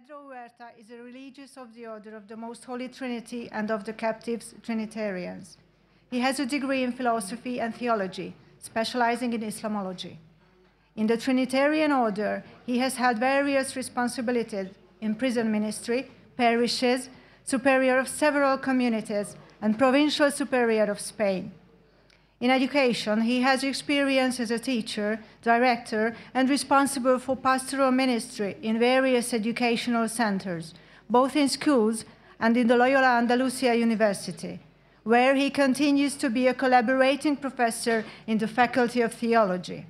Pedro Huerta is a religious of the Order of the Most Holy Trinity and of the Captives Trinitarians. He has a degree in philosophy and theology, specializing in Islamology. In the Trinitarian Order, he has held various responsibilities in prison ministry, parishes, superior of several communities, and provincial superior of Spain. In education, he has experience as a teacher, director, and responsible for pastoral ministry in various educational centers, both in schools and in the Loyola Andalusia University, where he continues to be a collaborating professor in the Faculty of Theology.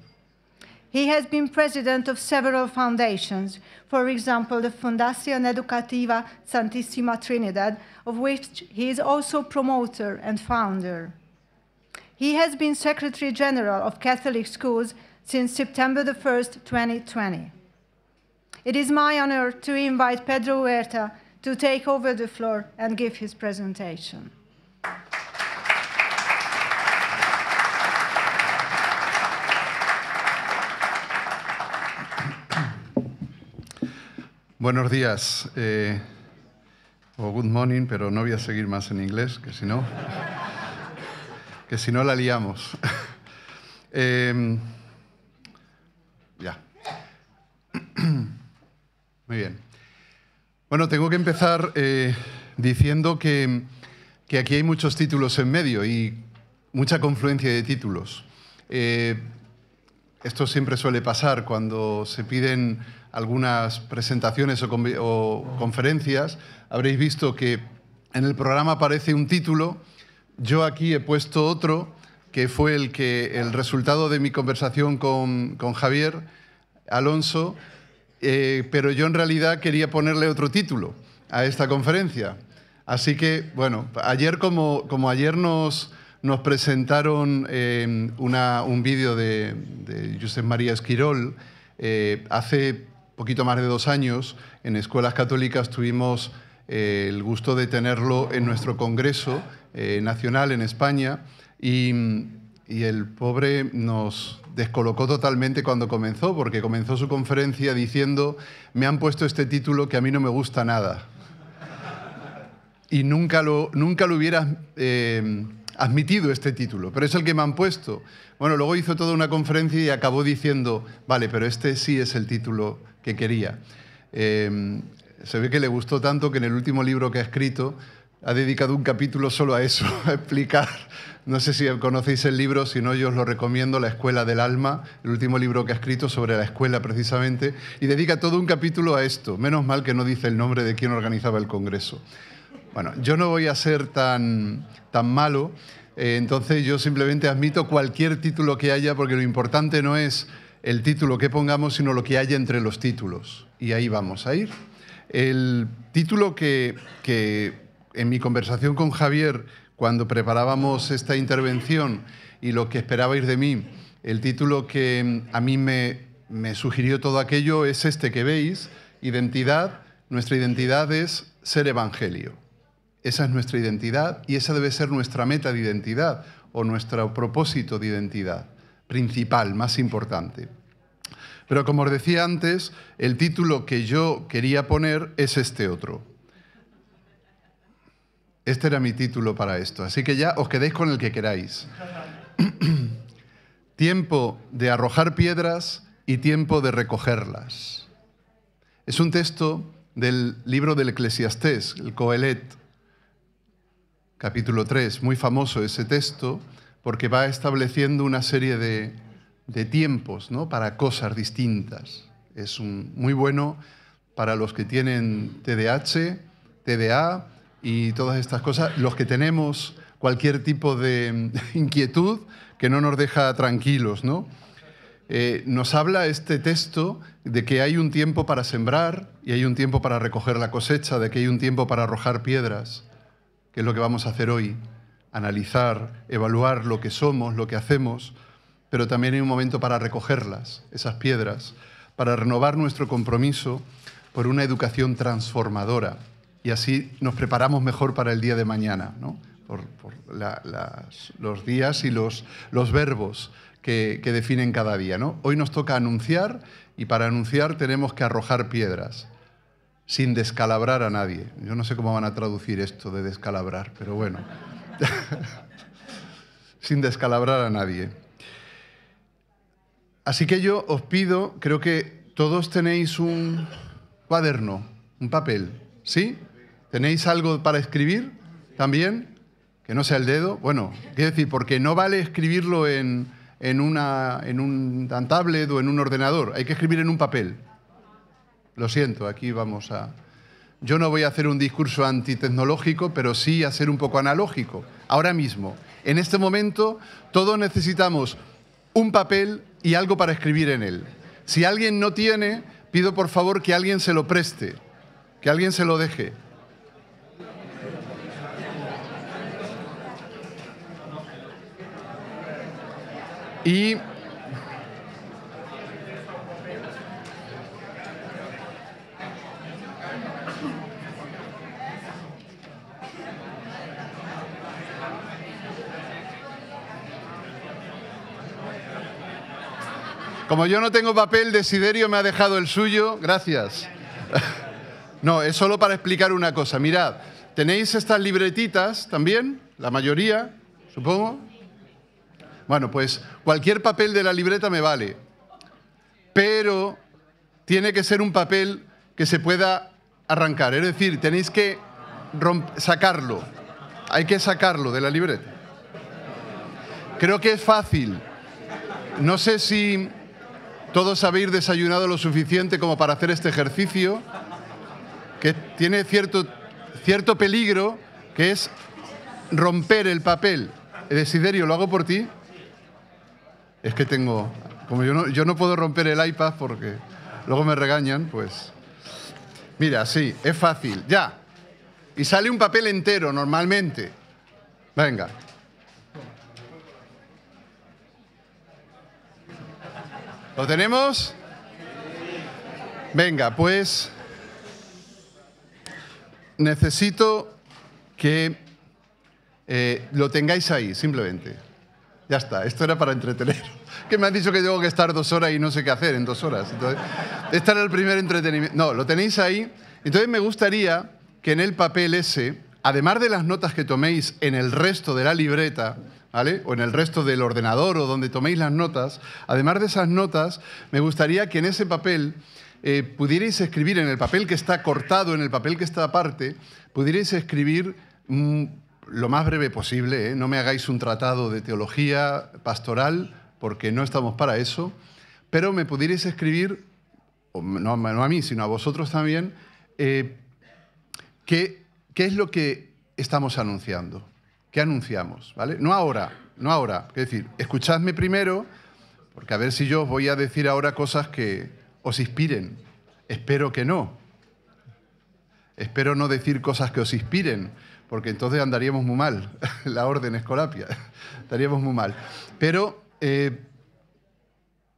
He has been president of several foundations, for example, the Fundación Educativa Santísima Trinidad, of which he is also promoter and founder. He has been Secretary General of Catholic Schools since September 1st, 2020. It is my honor to invite Pedro Huerta to take over the floor and give his presentation. Buenos días, o good morning, pero no voy a seguir más en inglés, que si no la liamos. Ya. Muy bien. Bueno, tengo que empezar diciendo que aquí hay muchos títulos en medio y mucha confluencia de títulos. Esto siempre suele pasar cuando se piden algunas presentaciones o conferencias. Habréis visto que en el programa aparece un título. Yo aquí he puesto otro, que fue el resultado de mi conversación con Javier Alonso, pero yo en realidad quería ponerle otro título a esta conferencia. Así que, bueno, ayer como ayer nos presentaron un vídeo de Josep María Esquirol, hace poquito más de 2 años, en escuelas católicas tuvimos el gusto de tenerlo en nuestro congreso nacional en España y el pobre nos descolocó totalmente cuando comenzó, porque comenzó su conferencia diciendo: me han puesto este título que a mí no me gusta nada. Y nunca lo hubiera admitido este título, pero es el que me han puesto. Bueno, luego hizo toda una conferencia y acabó diciendo: vale, pero este sí es el título que quería. Se ve que le gustó tanto que en el último libro que ha escrito ha dedicado un capítulo solo a eso, a explicar. No sé si conocéis el libro, si no yo os lo recomiendo, La Escuela del Alma, el último libro que ha escrito sobre la escuela precisamente, y dedica todo un capítulo a esto. Menos mal que no dice el nombre de quien organizaba el congreso. Bueno, yo no voy a ser tan malo, entonces yo simplemente admito cualquier título que haya, porque lo importante no es el título que pongamos, sino lo que haya entre los títulos. Y ahí vamos a ir. El título que en mi conversación con Javier, cuando preparábamos esta intervención y lo que esperaba ir de mí, el título que a mí me sugirió todo aquello es este que veis: Identidad. Nuestra identidad es ser evangelio. Esa es nuestra identidad y esa debe ser nuestra meta de identidad o nuestro propósito de identidad principal, más importante. Pero como os decía antes, el título que yo quería poner es este otro. Este era mi título para esto, así que ya os quedéis con el que queráis. Tiempo de arrojar piedras y tiempo de recogerlas. Es un texto del libro del Eclesiastés, el Coelet, capítulo 3, muy famoso ese texto, porque va estableciendo una serie de tiempos, ¿no?, para cosas distintas. Es muy bueno para los que tienen TDAH, TDA y todas estas cosas, los que tenemos cualquier tipo de inquietud que no nos deja tranquilos, ¿no? Nos habla este texto de que hay un tiempo para sembrar y hay un tiempo para recoger la cosecha, de que hay un tiempo para arrojar piedras, que es lo que vamos a hacer hoy: analizar, evaluar lo que somos, lo que hacemos, pero también hay un momento para recogerlas, esas piedras, para renovar nuestro compromiso por una educación transformadora. Y así nos preparamos mejor para el día de mañana, ¿no? Por los días y los verbos que definen cada día, ¿no? Hoy nos toca anunciar y para anunciar tenemos que arrojar piedras. sin descalabrar a nadie. Yo no sé cómo van a traducir esto de descalabrar, pero bueno. Sin descalabrar a nadie. Así que yo os pido, creo que todos tenéis un cuaderno, un papel, ¿sí? ¿Tenéis algo para escribir también? Que no sea el dedo. Bueno, quiero decir, porque no vale escribirlo en un tablet o en un ordenador. Hay que escribir en un papel. Lo siento, aquí vamos a... Yo no voy a hacer un discurso antitecnológico, pero sí a ser un poco analógico. Ahora mismo, en este momento, todos necesitamos un papel y algo para escribir en él. Si alguien no tiene, pido por favor que alguien se lo preste, que alguien se lo deje. Y como yo no tengo papel, Desiderio me ha dejado el suyo. Gracias. No, es solo para explicar una cosa. Mirad, ¿tenéis estas libretitas también? La mayoría, supongo. Bueno, pues cualquier papel de la libreta me vale. Pero tiene que ser un papel que se pueda arrancar. Es decir, tenéis que sacarlo. Hay que sacarlo de la libreta. Creo que es fácil. No sé si todos habéis desayunado lo suficiente como para hacer este ejercicio, que tiene cierto peligro, que es romper el papel. Desiderio, ¿lo hago por ti? Es que tengo... Como yo no puedo romper el iPad porque luego me regañan, pues... Mira, sí, es fácil. Ya. Y sale un papel entero normalmente. Venga. ¿Lo tenemos? Venga, pues... Necesito que lo tengáis ahí, simplemente. Ya está, esto era para entretener. Que me han dicho que tengo que estar 2 horas y no sé qué hacer en 2 horas. Entonces, este era el primer entretenimiento. No, lo tenéis ahí. Entonces me gustaría que en el papel ese, además de las notas que toméis en el resto de la libreta, ¿vale? O en el resto del ordenador o donde toméis las notas, además de esas notas, me gustaría que en ese papel pudierais escribir, en el papel que está cortado, en el papel que está aparte, pudierais escribir lo más breve posible, ¿eh? No me hagáis un tratado de teología pastoral, porque no estamos para eso, pero me pudierais escribir, no a mí, sino a vosotros también, qué es lo que estamos anunciando, qué anunciamos, ¿vale? No ahora, es decir, escuchadme primero, porque a ver si yo os voy a decir ahora cosas que os inspiren. Espero que no. Espero no decir cosas que os inspiren, porque entonces andaríamos muy mal, la orden Escolapia, estaríamos muy mal. Pero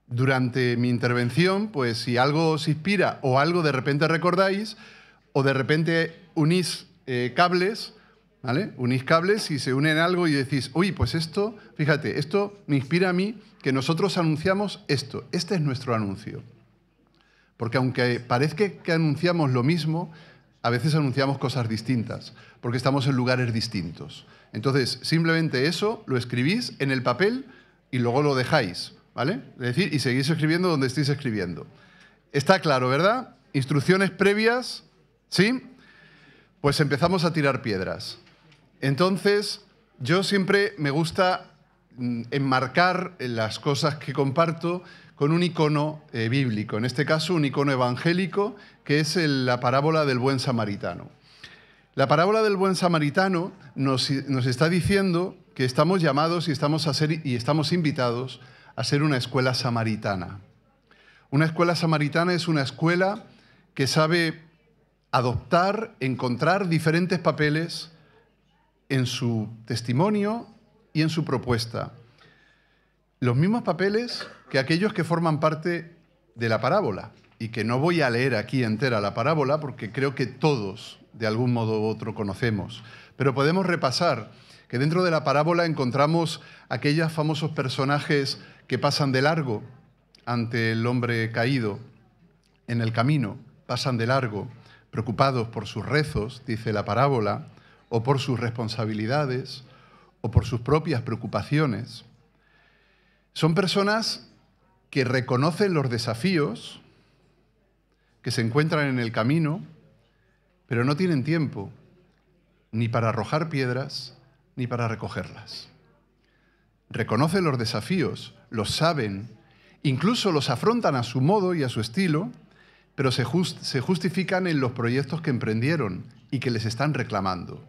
durante mi intervención, pues si algo os inspira o algo de repente recordáis, o de repente unís cables, ¿vale? Unís cables y se unen algo y decís, uy, pues esto, fíjate, esto me inspira a mí que nosotros anunciamos esto. Este es nuestro anuncio. Porque aunque parezca que anunciamos lo mismo, a veces anunciamos cosas distintas, porque estamos en lugares distintos. Entonces, simplemente eso lo escribís en el papel y luego lo dejáis, ¿vale? Es decir, y seguís escribiendo donde estéis escribiendo. Está claro, ¿verdad? Instrucciones previas, ¿sí? Pues empezamos a tirar piedras. Entonces, yo siempre me gusta enmarcar las cosas que comparto con un icono bíblico, en este caso un icono evangélico, que es la parábola del buen samaritano. La parábola del buen samaritano nos está diciendo que estamos llamados y estamos invitados a ser una escuela samaritana. Una escuela samaritana es una escuela que sabe adoptar, encontrar diferentes papeles en su testimonio y en su propuesta. Los mismos papeles que aquellos que forman parte de la parábola, y que no voy a leer aquí entera la parábola porque creo que todos, de algún modo u otro, conocemos. Pero podemos repasar que dentro de la parábola encontramos aquellos famosos personajes que pasan de largo ante el hombre caído en el camino, pasan de largo, preocupados por sus rezos, dice la parábola, o por sus responsabilidades, o por sus propias preocupaciones. Son personas que reconocen los desafíos que se encuentran en el camino, pero no tienen tiempo ni para arrojar piedras ni para recogerlas. Reconocen los desafíos, los saben, incluso los afrontan a su modo y a su estilo, pero se justifican en los proyectos que emprendieron y que les están reclamando.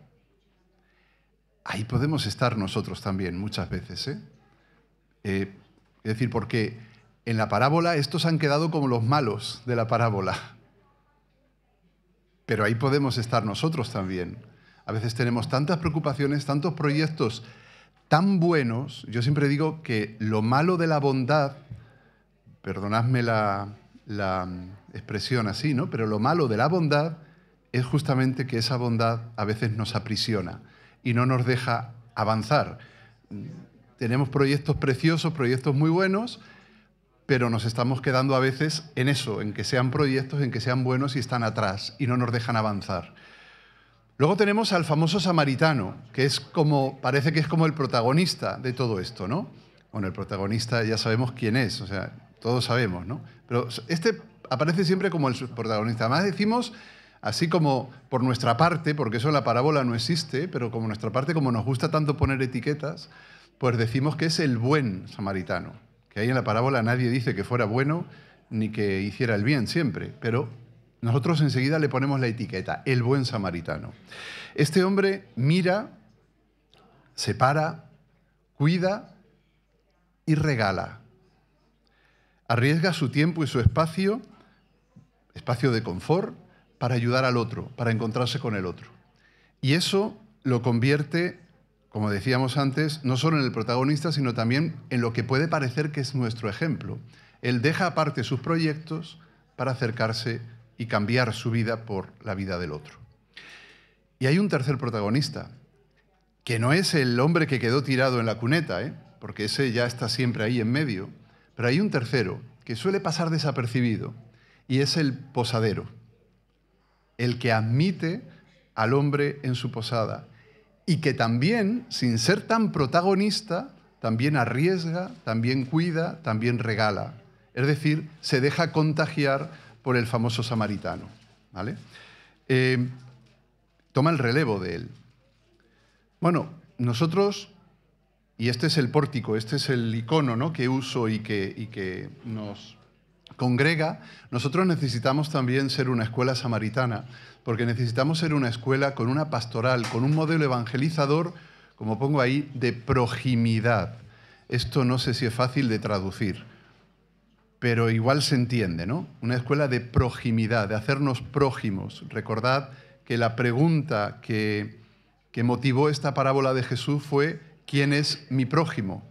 Ahí podemos estar nosotros también muchas veces, es decir, porque en la parábola estos han quedado como los malos de la parábola. Pero ahí podemos estar nosotros también. A veces tenemos tantas preocupaciones, tantos proyectos tan buenos. Yo siempre digo que lo malo de la bondad, perdonadme la expresión así, ¿no? Pero lo malo de la bondad es justamente que esa bondad a veces nos aprisiona y no nos deja avanzar. Tenemos proyectos preciosos, proyectos muy buenos, pero nos estamos quedando a veces en eso, en que sean proyectos, en que sean buenos y están atrás y no nos dejan avanzar. Luego tenemos al famoso samaritano, que es como, parece que es como el protagonista de todo esto, ¿no? Bueno, el protagonista ya sabemos quién es, o sea, todos sabemos, ¿no? Pero este aparece siempre como el protagonista. Además decimos, así como por nuestra parte, porque eso en la parábola no existe, pero como nuestra parte, como nos gusta tanto poner etiquetas, pues decimos que es el buen samaritano. Que ahí en la parábola nadie dice que fuera bueno ni que hiciera el bien siempre, pero nosotros enseguida le ponemos la etiqueta, el buen samaritano. Este hombre mira, separa, cuida y regala. Arriesga su tiempo y su espacio de confort, para ayudar al otro, para encontrarse con el otro. Y eso lo convierte, como decíamos antes, no solo en el protagonista, sino también en lo que puede parecer que es nuestro ejemplo. Él deja aparte sus proyectos para acercarse y cambiar su vida por la vida del otro. Y hay un tercer protagonista, que no es el hombre que quedó tirado en la cuneta, porque ese ya está siempre ahí en medio, pero hay un tercero que suele pasar desapercibido, y es el posadero, el que admite al hombre en su posada y que también, sin ser tan protagonista, también arriesga, también cuida, también regala. Es decir, se deja contagiar por el famoso samaritano, ¿vale? Toma el relevo de él. Bueno, nosotros, y este es el pórtico, este es el icono, ¿no?, que uso y que nos congrega, nosotros necesitamos también ser una escuela samaritana, porque necesitamos ser una escuela con una pastoral, con un modelo evangelizador, como pongo ahí, de proximidad. Esto no sé si es fácil de traducir, pero igual se entiende, ¿no? Una escuela de proximidad, de hacernos prójimos. Recordad que la pregunta que motivó esta parábola de Jesús fue: ¿quién es mi prójimo?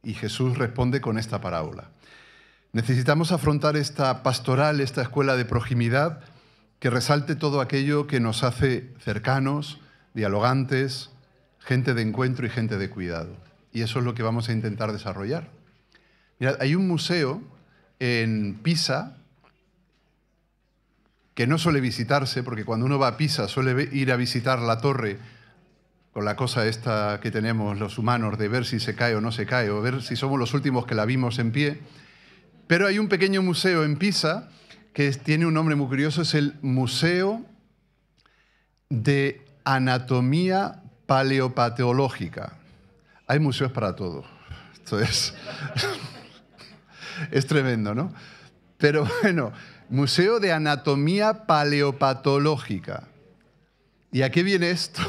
Y Jesús responde con esta parábola. Necesitamos afrontar esta pastoral, esta escuela de proximidad, que resalte todo aquello que nos hace cercanos, dialogantes, gente de encuentro y gente de cuidado. Y eso es lo que vamos a intentar desarrollar. Mirad, hay un museo en Pisa que no suele visitarse, porque cuando uno va a Pisa suele ir a visitar la torre con la cosa esta que tenemos los humanos de ver si se cae o no se cae, o ver si somos los últimos que la vimos en pie. Pero hay un pequeño museo en Pisa que tiene un nombre muy curioso, es el Museo de Anatomía Paleopatológica. Hay museos para todo. Esto es tremendo, ¿no? Pero bueno, Museo de Anatomía Paleopatológica. ¿Y a qué viene esto?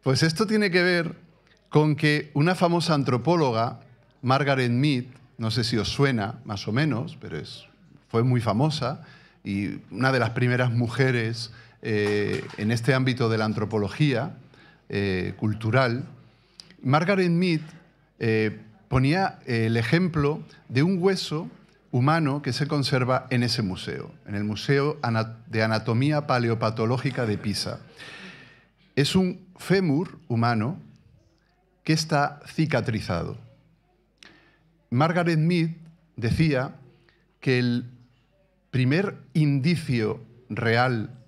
Pues esto tiene que ver con que una famosa antropóloga, Margaret Mead, no sé si os suena más o menos, pero fue muy famosa y una de las primeras mujeres en este ámbito de la antropología cultural. Margaret Mead ponía el ejemplo de un hueso humano que se conserva en ese museo, en el Museo de Anatomía Paleopatológica de Pisa. Es un fémur humano que está cicatrizado. Margaret Mead decía que el primer indicio real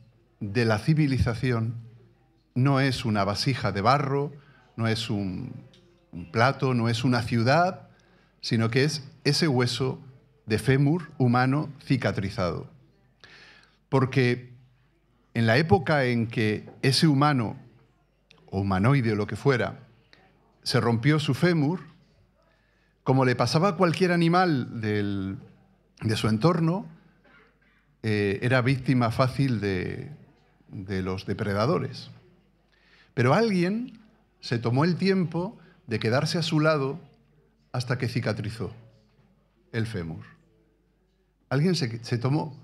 de la civilización no es una vasija de barro, no es un plato, no es una ciudad, sino que es ese hueso de fémur humano cicatrizado. Porque en la época en que ese humano, o humanoide o lo que fuera, se rompió su fémur, como le pasaba a cualquier animal de su entorno, era víctima fácil de los depredadores. Pero alguien se tomó el tiempo de quedarse a su lado hasta que cicatrizó el fémur. Alguien se tomó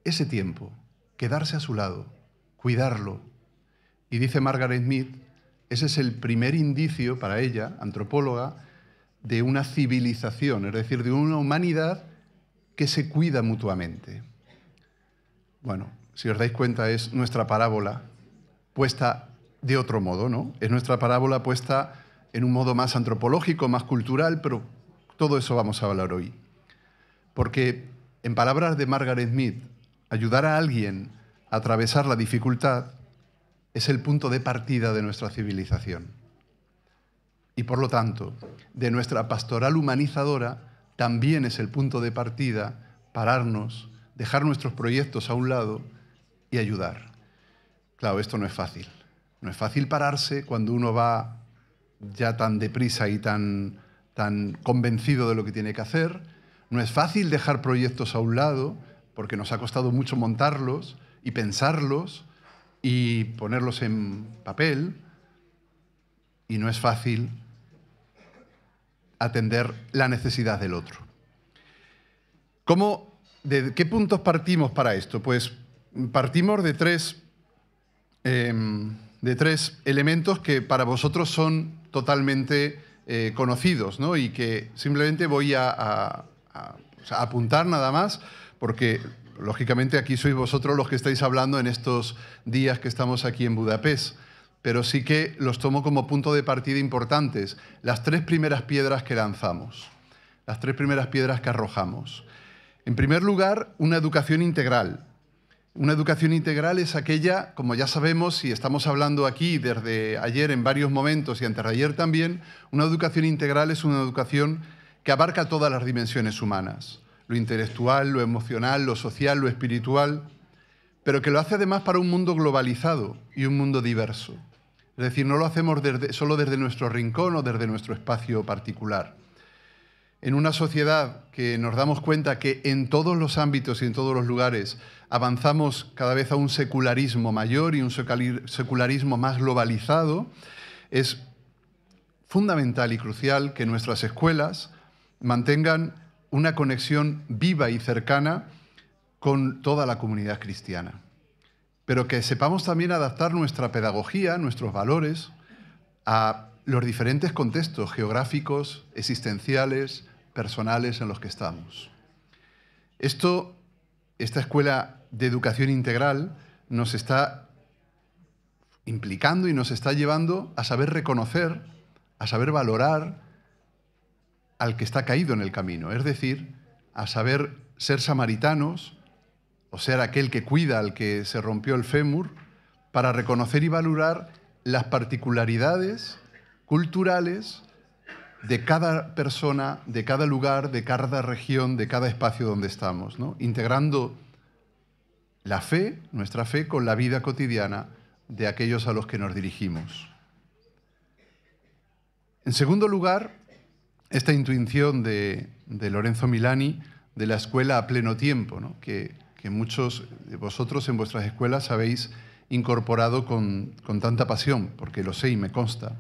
ese tiempo, quedarse a su lado, cuidarlo. Y dice Margaret Mead, ese es el primer indicio para ella, antropóloga, de una civilización, es decir, de una humanidad que se cuida mutuamente. Bueno, si os dais cuenta, es nuestra parábola puesta de otro modo, ¿no? Es nuestra parábola puesta en un modo más antropológico, más cultural, pero todo eso vamos a hablar hoy. Porque, en palabras de Margaret Mead, ayudar a alguien a atravesar la dificultad es el punto de partida de nuestra civilización. Y por lo tanto, de nuestra pastoral humanizadora también es el punto de partida pararnos, dejar nuestros proyectos a un lado y ayudar. Claro, esto no es fácil. No es fácil pararse cuando uno va ya tan deprisa y tan convencido de lo que tiene que hacer. No es fácil dejar proyectos a un lado porque nos ha costado mucho montarlos y pensarlos y ponerlos en papel. Y no es fácil atender la necesidad del otro. ¿De qué puntos partimos para esto? Pues partimos de tres elementos que para vosotros son totalmente conocidos, ¿no? Y que simplemente voy a apuntar nada más, porque lógicamente aquí sois vosotros los que estáis hablando en estos días que estamos aquí en Budapest, pero sí que los tomo como punto de partida importantes. Las tres primeras piedras que lanzamos, las tres primeras piedras que arrojamos. En primer lugar, una educación integral. Una educación integral es aquella, como ya sabemos, y estamos hablando aquí desde ayer en varios momentos y antes de ayer también, una educación integral es una educación que abarca todas las dimensiones humanas, lo intelectual, lo emocional, lo social, lo espiritual, pero que lo hace además para un mundo globalizado y un mundo diverso. Es decir, no lo hacemos solo desde nuestro rincón o desde nuestro espacio particular. En una sociedad que nos damos cuenta que en todos los ámbitos y en todos los lugares avanzamos cada vez a un secularismo mayor y un secularismo más globalizado, es fundamental y crucial que nuestras escuelas mantengan una conexión viva y cercana con toda la comunidad cristiana, pero que sepamos también adaptar nuestra pedagogía, nuestros valores, a los diferentes contextos geográficos, existenciales, personales en los que estamos. Esta escuela de educación integral nos está implicando y nos está llevando a saber reconocer, a saber valorar al que está caído en el camino, es decir, a saber ser samaritanos o ser aquel que cuida al que se rompió el fémur, para reconocer y valorar las particularidades culturales de cada persona, de cada lugar, de cada región, de cada espacio donde estamos, ¿no? Integrando la fe, nuestra fe, con la vida cotidiana de aquellos a los que nos dirigimos. En segundo lugar, esta intuición de Lorenzo Milani de la escuela a pleno tiempo, ¿no? que muchos de vosotros en vuestras escuelas habéis incorporado con tanta pasión, porque lo sé y me consta.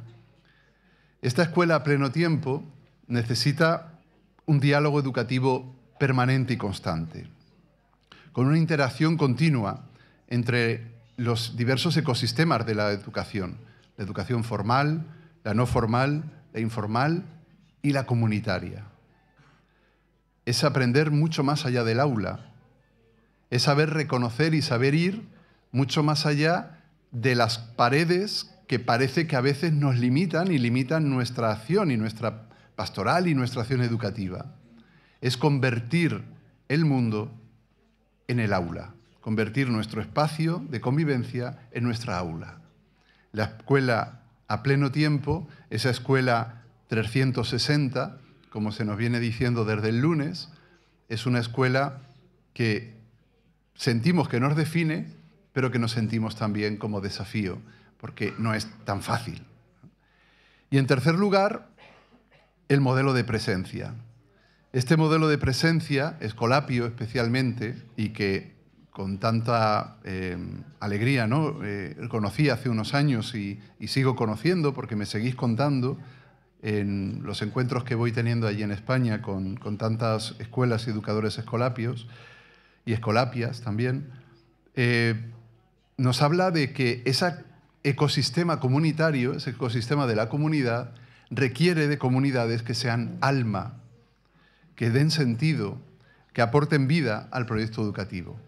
Esta escuela a pleno tiempo necesita un diálogo educativo permanente y constante, con una interacción continua entre los diversos ecosistemas de la educación formal, la no formal, la informal y la comunitaria. Es aprender mucho más allá del aula, es saber reconocer y saber ir mucho más allá de las paredes que parece que a veces nos limitan y limitan nuestra acción y nuestra pastoral y nuestra acción educativa. Es convertir el mundo en el aula, convertir nuestro espacio de convivencia en nuestra aula. La escuela a pleno tiempo, esa escuela 360, como se nos viene diciendo desde el lunes, es una escuela que sentimos que nos define, pero que nos sentimos también como desafío, porque no es tan fácil. Y en tercer lugar, el modelo de presencia. Este modelo de presencia, Escolapio especialmente, y que con tanta alegría, ¿no? Conocí hace unos años y sigo conociendo porque me seguís contando en los encuentros que voy teniendo allí en España con tantas escuelas y educadores escolapios y escolapias también, nos habla de que ese ecosistema comunitario, ese ecosistema de la comunidad, requiere de comunidades que sean alma, que den sentido, que aporten vida al proyecto educativo,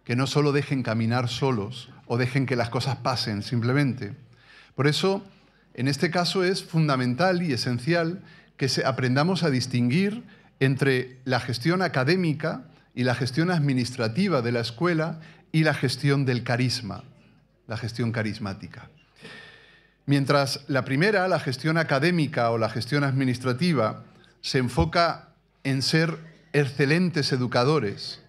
que no solo dejen caminar solos o dejen que las cosas pasen simplemente. Por eso, en este caso es fundamental y esencial que aprendamos a distinguir entre la gestión académica y la gestión administrativa de la escuela y la gestión del carisma, la gestión carismática. Mientras la primera, la gestión académica o la gestión administrativa, se enfoca en ser excelentes educadores,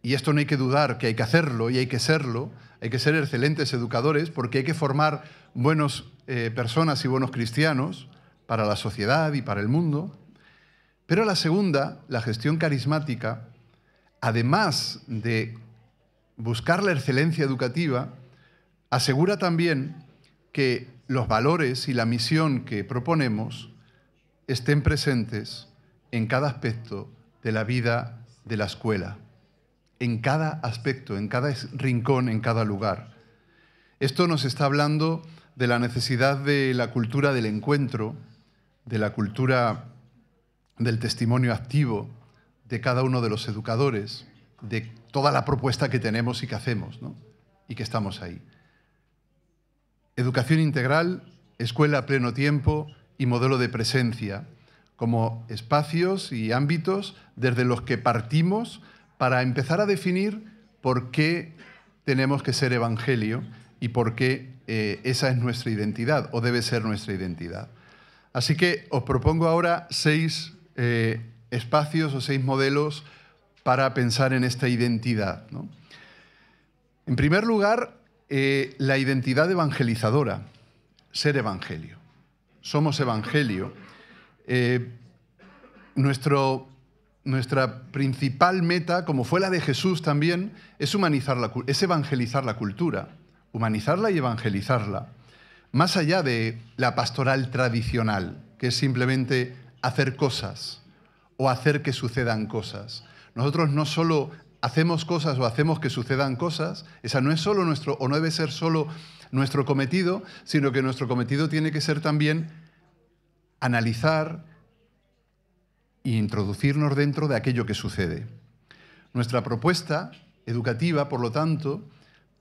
y esto no hay que dudar que hay que hacerlo y hay que serlo, hay que ser excelentes educadores porque hay que formar buenas personas y buenos cristianos para la sociedad y para el mundo. Pero la segunda, la gestión carismática, además de buscar la excelencia educativa, asegura también que los valores y la misión que proponemos estén presentes en cada aspecto de la vida de la escuela, en cada aspecto, en cada rincón, en cada lugar. Esto nos está hablando de la necesidad de la cultura del encuentro, de la cultura del testimonio activo de cada uno de los educadores, de toda la propuesta que tenemos y que hacemos, ¿no? Y que estamos ahí. Educación integral, escuela a pleno tiempo y modelo de presencia, como espacios y ámbitos desde los que partimos para empezar a definir por qué tenemos que ser evangelio y por qué esa es nuestra identidad o debe ser nuestra identidad. Así que os propongo ahora 6 espacios o 6 modelos para pensar en esta identidad, ¿no? En primer lugar, la identidad evangelizadora, ser evangelio. Somos evangelio. Nuestra principal meta, como fue la de Jesús también, es evangelizar la cultura, humanizarla y evangelizarla, más allá de la pastoral tradicional, que es simplemente hacer cosas o hacer que sucedan cosas. Nosotros no solo hacemos cosas o hacemos que sucedan cosas, esa no es solo nuestro, o no debe ser solo nuestro cometido, sino que nuestro cometido tiene que ser también analizar e introducirnos dentro de aquello que sucede. Nuestra propuesta educativa, por lo tanto,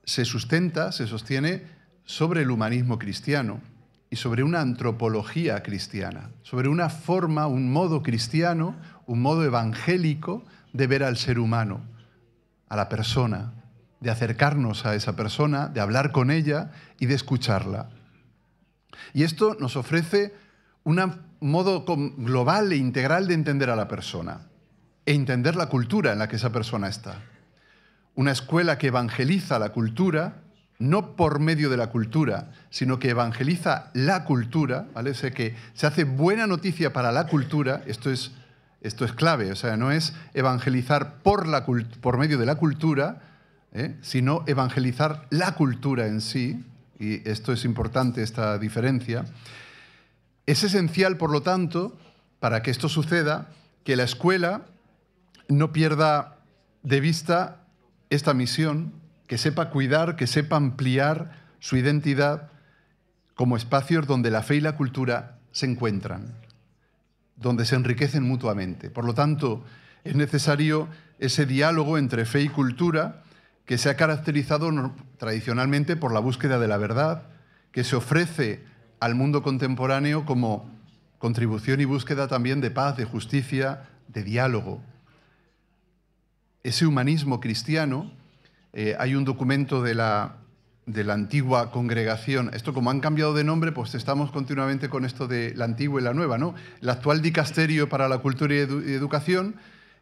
se sostiene sobre el humanismo cristiano y sobre una antropología cristiana, sobre una forma, un modo cristiano, un modo evangélico de ver al ser humano, a la persona, de acercarnos a esa persona, de hablar con ella y de escucharla. Y esto nos ofrece un modo global e integral de entender a la persona e entender la cultura en la que esa persona está. Una escuela que evangeliza la cultura, no por medio de la cultura, sino que evangeliza la cultura, ¿vale? O sea, que se hace buena noticia para la cultura, esto es clave, o sea, no es evangelizar por medio de la cultura, sino evangelizar la cultura en sí, y esto es importante, esta diferencia. Es esencial, por lo tanto, para que esto suceda, que la escuela no pierda de vista esta misión, que sepa cuidar, que sepa ampliar su identidad como espacios donde la fe y la cultura se encuentran, donde se enriquecen mutuamente. Por lo tanto, es necesario ese diálogo entre fe y cultura que se ha caracterizado tradicionalmente por la búsqueda de la verdad, que se ofrece al mundo contemporáneo como contribución y búsqueda también de paz, de justicia, de diálogo. Ese humanismo cristiano hay un documento de la antigua congregación. Esto, como han cambiado de nombre, pues estamos continuamente con esto de la antigua y la nueva, ¿no? El actual dicasterio para la cultura y educación,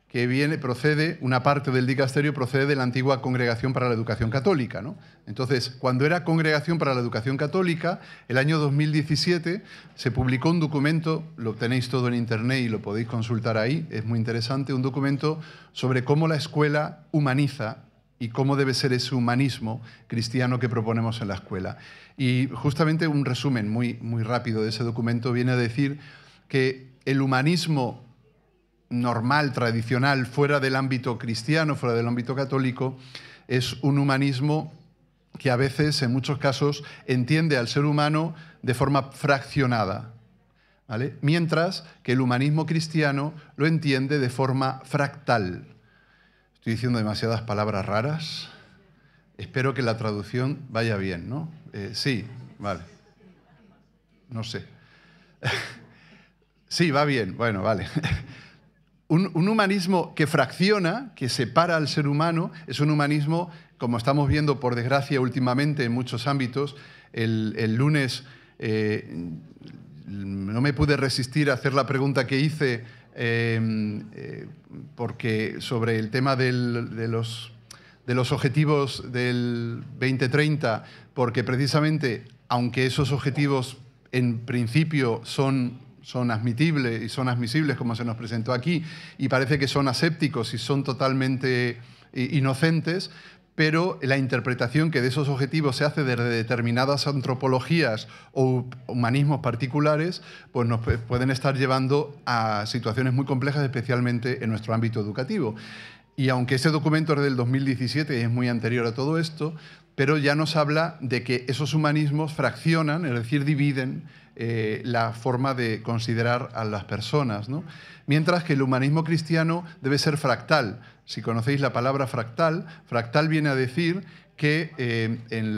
que procede, una parte del dicasterio procede de la antigua Congregación para la Educación Católica, ¿no? Entonces, cuando era Congregación para la Educación Católica, el año 2017 se publicó un documento, lo tenéis todo en internet y lo podéis consultar ahí, es muy interesante, un documento sobre cómo la escuela humaniza y cómo debe ser ese humanismo cristiano que proponemos en la escuela. Y justamente un resumen muy, muy rápido de ese documento viene a decir que el humanismo normal, tradicional, fuera del ámbito cristiano, fuera del ámbito católico, es un humanismo que a veces, en muchos casos, entiende al ser humano de forma fraccionada, ¿vale? Mientras que el humanismo cristiano lo entiende de forma fractal. Estoy diciendo demasiadas palabras raras. Espero que la traducción vaya bien, ¿no? Sí, vale. No sé. Sí, va bien. Bueno, vale. Un humanismo que fracciona, que separa al ser humano, es un humanismo, como estamos viendo, por desgracia, últimamente en muchos ámbitos. El lunes no me pude resistir a hacer la pregunta que hice porque sobre el tema de los objetivos del 2030, porque precisamente, aunque esos objetivos en principio son admitibles y son admisibles, como se nos presentó aquí, y parece que son asépticos y son totalmente inocentes, pero la interpretación que de esos objetivos se hace desde determinadas antropologías o humanismos particulares, pues nos pueden estar llevando a situaciones muy complejas, especialmente en nuestro ámbito educativo. Y aunque ese documento es del 2017 y es muy anterior a todo esto, pero ya nos habla de que esos humanismos fraccionan, es decir, dividen la forma de considerar a las personas, ¿no? Mientras que el humanismo cristiano debe ser fractal. Si conocéis la palabra fractal, fractal viene a decir que en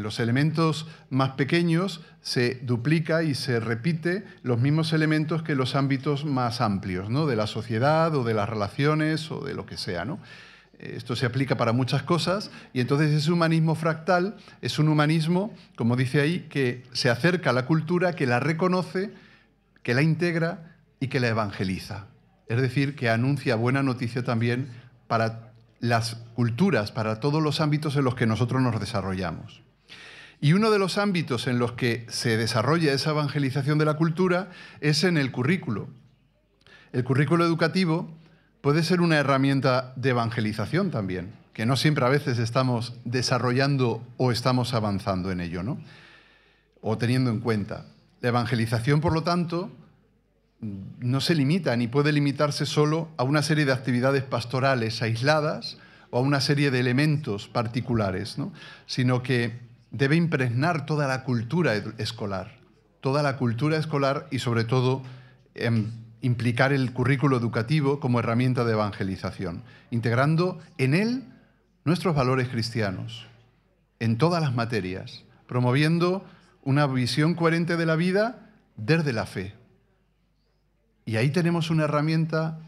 los elementos más pequeños se duplica y se repite los mismos elementos que en los ámbitos más amplios, ¿no? De la sociedad o de las relaciones o de lo que sea, ¿no? Esto se aplica para muchas cosas y entonces ese humanismo fractal es un humanismo, como dice ahí, que se acerca a la cultura, que la reconoce, que la integra y que la evangeliza. Es decir, que anuncia buena noticia también para las culturas, para todos los ámbitos en los que nosotros nos desarrollamos. Y uno de los ámbitos en los que se desarrolla esa evangelización de la cultura es en el currículo. El currículo educativo puede ser una herramienta de evangelización también, que no siempre a veces estamos desarrollando o estamos avanzando en ello, ¿no? O teniendo en cuenta. La evangelización, por lo tanto, no se limita ni puede limitarse solo a una serie de actividades pastorales aisladas o a una serie de elementos particulares, ¿no? Sino que debe impregnar toda la cultura escolar y sobre todo implicar el currículo educativo como herramienta de evangelización, integrando en él nuestros valores cristianos, en todas las materias, promoviendo una visión coherente de la vida desde la fe. Y ahí tenemos una herramienta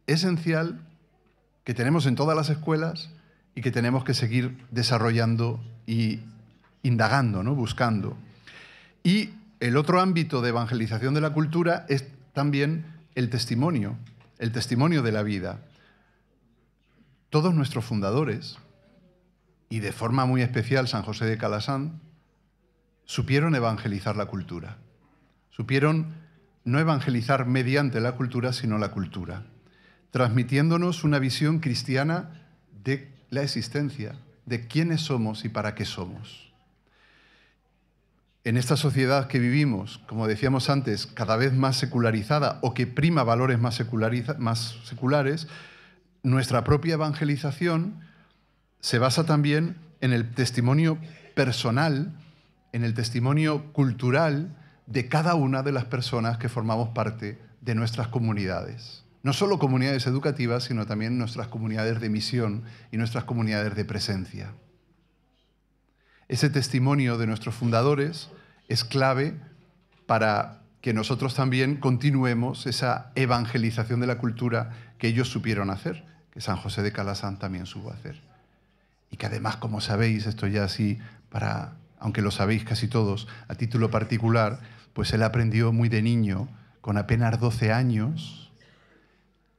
esencial que tenemos en todas las escuelas y que tenemos que seguir desarrollando y indagando, ¿no? Buscando. Y el otro ámbito de evangelización de la cultura es también el testimonio de la vida. Todos nuestros fundadores, y de forma muy especial San José de Calassanz, supieron evangelizar la cultura. Supieron no evangelizar mediante la cultura, sino la cultura, transmitiéndonos una visión cristiana de la existencia, de quiénes somos y para qué somos. En esta sociedad que vivimos, como decíamos antes, cada vez más secularizada o que prima valores más seculares, nuestra propia evangelización se basa también en el testimonio personal, en el testimonio cultural de cada una de las personas que formamos parte de nuestras comunidades. No solo comunidades educativas, sino también nuestras comunidades de misión y nuestras comunidades de presencia. Ese testimonio de nuestros fundadores es clave para que nosotros también continuemos esa evangelización de la cultura que ellos supieron hacer, que San José de Calassanz también supo hacer. y que además, como sabéis, esto ya así, aunque lo sabéis casi todos, a título particular, pues él aprendió muy de niño, con apenas 12 años,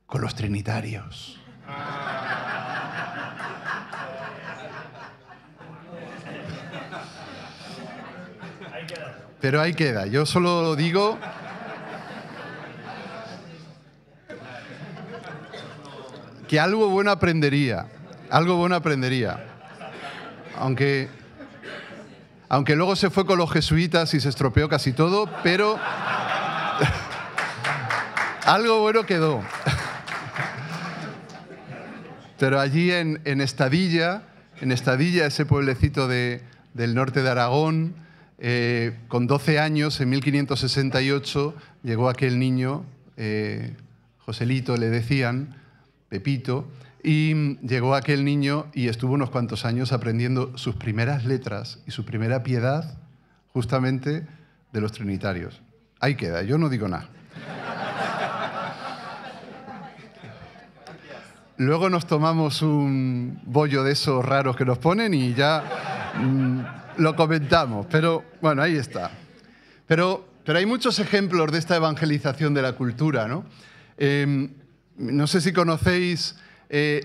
con los trinitarios. Pero ahí queda. Yo solo digo que algo bueno aprendería. Algo bueno aprendería. Aunque luego se fue con los jesuitas y se estropeó casi todo, pero algo bueno quedó. Pero allí en Estadilla, ese pueblecito del norte de Aragón, con 12 años, en 1568, llegó aquel niño, Joselito le decían, Pepito, y llegó aquel niño y estuvo unos cuantos años aprendiendo sus primeras letras y su primera piedad justamente de los trinitarios. Ahí queda, yo no digo nada. Luego nos tomamos un bollo de esos raros que nos ponen y ya lo comentamos, pero bueno, ahí está. Pero hay muchos ejemplos de esta evangelización de la cultura, ¿no? No sé si conocéis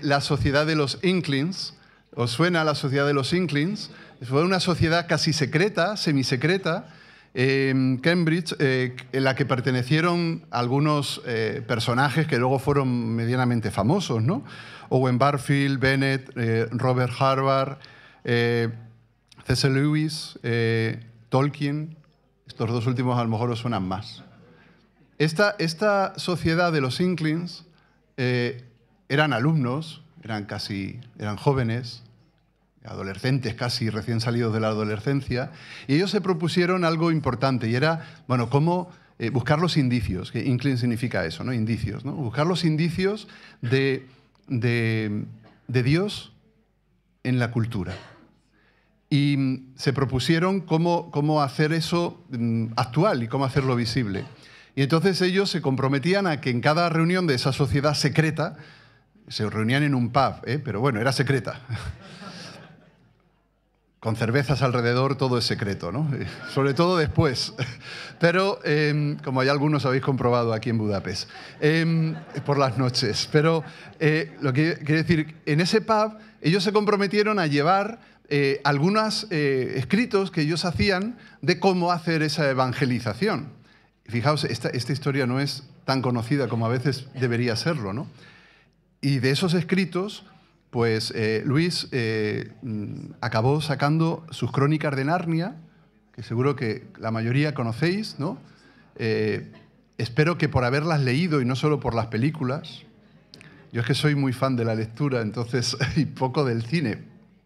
la Sociedad de los Inklings. ¿Os suena la Sociedad de los Inklings? Fue una sociedad casi secreta, semisecreta, en Cambridge, en la que pertenecieron algunos personajes que luego fueron medianamente famosos, ¿no? Owen Barfield, Bennett, Robert Harvard, C.S. Lewis, Tolkien. Estos dos últimos a lo mejor os suenan más. Esta sociedad de los Inklings eran alumnos, eran jóvenes, adolescentes casi, recién salidos de la adolescencia, y ellos se propusieron algo importante, y era, bueno, cómo buscar los indicios, que Inkling significa eso, ¿no? Indicios, ¿no? Buscar los indicios de Dios en la cultura. Y se propusieron cómo hacer eso actual y cómo hacerlo visible. Y entonces ellos se comprometían a que en cada reunión de esa sociedad secreta, se reunían en un pub, pero bueno, era secreta. Con cervezas alrededor todo es secreto, ¿no? Sobre todo después. Pero, como ya algunos habéis comprobado aquí en Budapest, por las noches. Pero lo que quiero decir, en ese pub ellos se comprometieron a llevar algunos escritos que ellos hacían de cómo hacer esa evangelización. Fijaos, esta historia no es tan conocida como a veces debería serlo, ¿no? Y de esos escritos, pues Luis acabó sacando sus Crónicas de Narnia, que seguro que la mayoría conocéis, ¿no? Espero que por haberlas leído y no solo por las películas. Yo es que soy muy fan de la lectura, entonces, y poco del cine,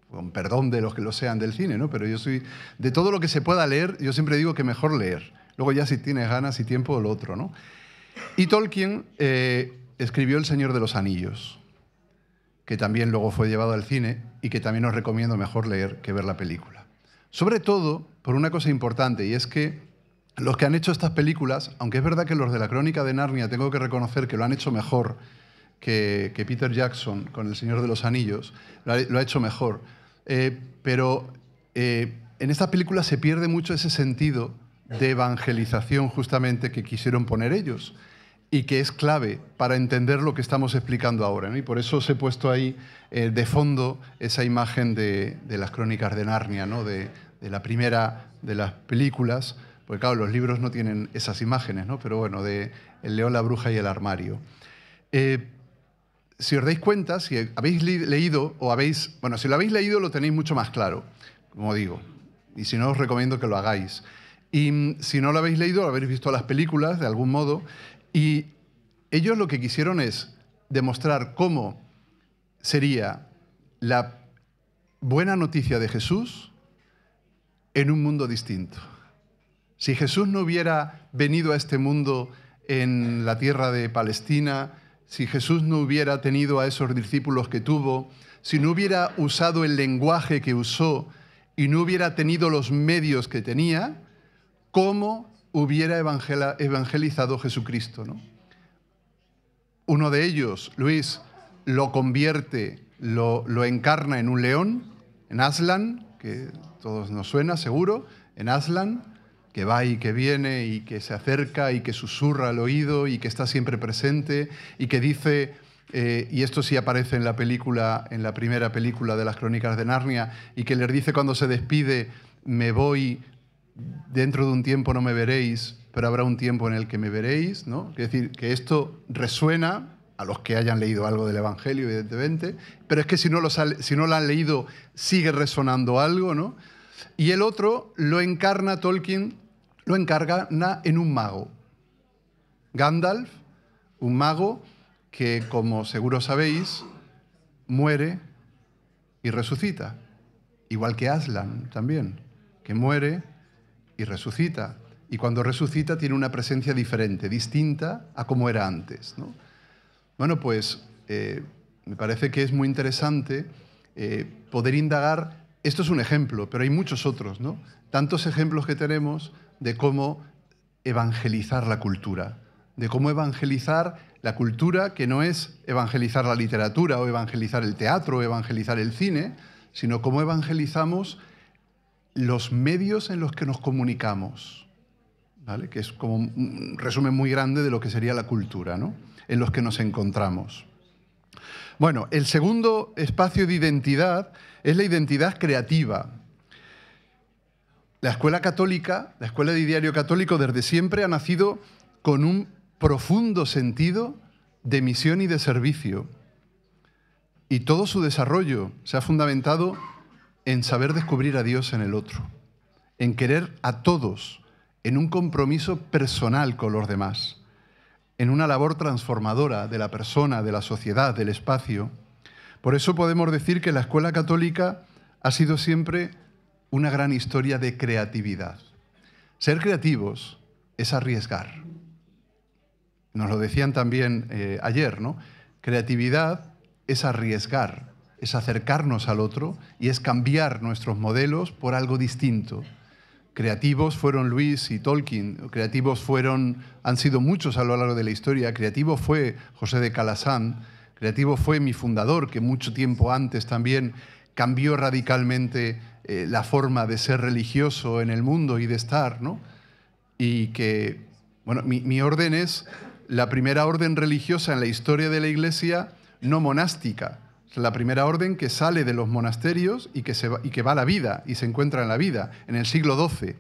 con perdón de los que lo sean del cine, ¿no? Pero yo soy, de todo lo que se pueda leer, yo siempre digo que mejor leer. Luego ya si tienes ganas y tiempo, lo otro, ¿no? Y Tolkien escribió El Señor de los Anillos, que también luego fue llevado al cine y que también os recomiendo mejor leer que ver la película. Sobre todo por una cosa importante, y es que los que han hecho estas películas, aunque es verdad que los de la Crónica de Narnia tengo que reconocer que lo han hecho mejor que Peter Jackson con El Señor de los Anillos, lo ha hecho mejor, pero en estas películas se pierde mucho ese sentido de evangelización justamente que quisieron poner ellos y que es clave para entender lo que estamos explicando ahora, ¿no? Y por eso os he puesto ahí de fondo esa imagen de las Crónicas de Narnia, ¿no? De la primera de las películas, porque claro, los libros no tienen esas imágenes, ¿no? Pero bueno, de El león, la bruja y el armario. Si os dais cuenta, si habéis leído o habéis... Bueno, si lo habéis leído lo tenéis mucho más claro, como digo, y si no os recomiendo que lo hagáis. Y si no lo habéis leído, lo habéis visto las películas de algún modo, y ellos lo que quisieron es demostrar cómo sería la buena noticia de Jesús en un mundo distinto. Si Jesús no hubiera venido a este mundo en la tierra de Palestina, si Jesús no hubiera tenido a esos discípulos que tuvo, si no hubiera usado el lenguaje que usó y no hubiera tenido los medios que tenía, ¿cómo hubiera evangelizado Jesucristo, ¿no? Uno de ellos, Luis, lo convierte, lo encarna en un león, en Aslan, que a todos nos suena seguro, en Aslan, que va y que viene y que se acerca y que susurra al oído y que está siempre presente y que dice, y esto sí aparece en la película, en la primera película de las Crónicas de Narnia, y que les dice cuando se despide, me voy, dentro de un tiempo no me veréis, pero habrá un tiempo en el que me veréis, ¿no? Es decir, que esto resuena a los que hayan leído algo del Evangelio, evidentemente, pero es que si no lo han leído sigue resonando algo, ¿no? Y el otro lo encarna Tolkien, lo encarna en un mago. Gandalf, un mago que, como seguro sabéis, muere y resucita. Igual que Aslan también, que muere y resucita. Y cuando resucita tiene una presencia diferente, distinta a como era antes, ¿no? Bueno, pues me parece que es muy interesante poder indagar. Esto es un ejemplo, pero hay muchos otros, ¿no? Tantos ejemplos que tenemos de cómo evangelizar la cultura, de cómo evangelizar la cultura, que no es evangelizar la literatura o evangelizar el teatro o evangelizar el cine, sino cómo evangelizamos los medios en los que nos comunicamos, ¿vale? Que es como un resumen muy grande de lo que sería la cultura, ¿no? En los que nos encontramos. Bueno, el segundo espacio de identidad es la identidad creativa. La escuela católica, la escuela de ideario católico, desde siempre ha nacido con un profundo sentido de misión y de servicio. Y todo su desarrollo se ha fundamentado en saber descubrir a Dios en el otro, en querer a todos, en un compromiso personal con los demás, en una labor transformadora de la persona, de la sociedad, del espacio. Por eso podemos decir que la escuela católica ha sido siempre una gran historia de creatividad. Ser creativos es arriesgar. Nos lo decían también ayer, ¿no? Creatividad es arriesgar, es acercarnos al otro y es cambiar nuestros modelos por algo distinto. Creativos fueron Lewis y Tolkien, creativos han sido muchos a lo largo de la historia. Creativo fue José de Calasanz, creativo fue mi fundador, que mucho tiempo antes también cambió radicalmente la forma de ser religioso en el mundo y de estar, ¿no? Y que, bueno, mi orden es la primera orden religiosa en la historia de la Iglesia no monástica. Es la primera orden que sale de los monasterios y que va a la vida y se encuentra en la vida, en el siglo XII.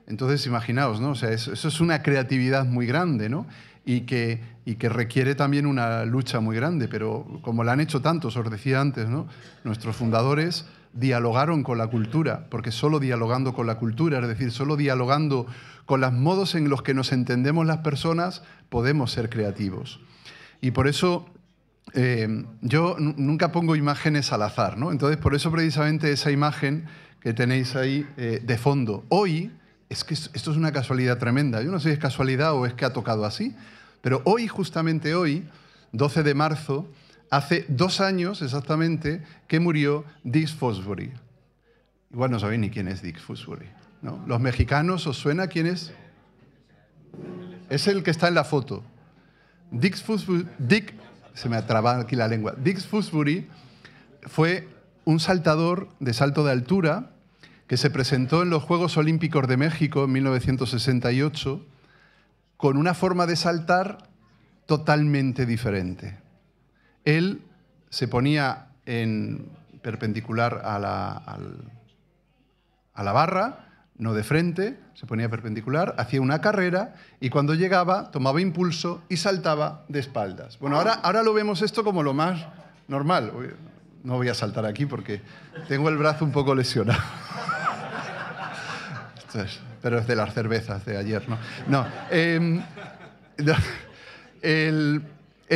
Entonces, imaginaos, ¿no? O sea, eso es una creatividad muy grande, ¿no? Y que requiere también una lucha muy grande, pero como la han hecho tantos, os decía antes, ¿no? Nuestros fundadores dialogaron con la cultura, porque solo dialogando con la cultura, es decir, solo dialogando con los modos en los que nos entendemos las personas, podemos ser creativos. Y por eso yo nunca pongo imágenes al azar, ¿no? Entonces, por eso precisamente esa imagen que tenéis ahí de fondo. Hoy, es que esto es una casualidad tremenda. Yo no sé si es casualidad o es que ha tocado así, pero hoy, justamente hoy, 12 de marzo, hace 2 años exactamente que murió Dix Fosbury. Igual no sabéis ni quién es Dix Fosbury, ¿no? ¿Los mexicanos os suena quién es? Es el que está en la foto. Dix Fosbury, se me atraba aquí la lengua. Dix Fosbury fue un saltador de salto de altura que se presentó en los Juegos Olímpicos de México en 1968 con una forma de saltar totalmente diferente. Él se ponía en perpendicular a la barra, no de frente, se ponía perpendicular, hacía una carrera y cuando llegaba tomaba impulso y saltaba de espaldas. Bueno, ahora lo vemos esto como lo más normal. No voy a saltar aquí porque tengo el brazo un poco lesionado. Pero es de las cervezas de ayer, ¿no? No. Él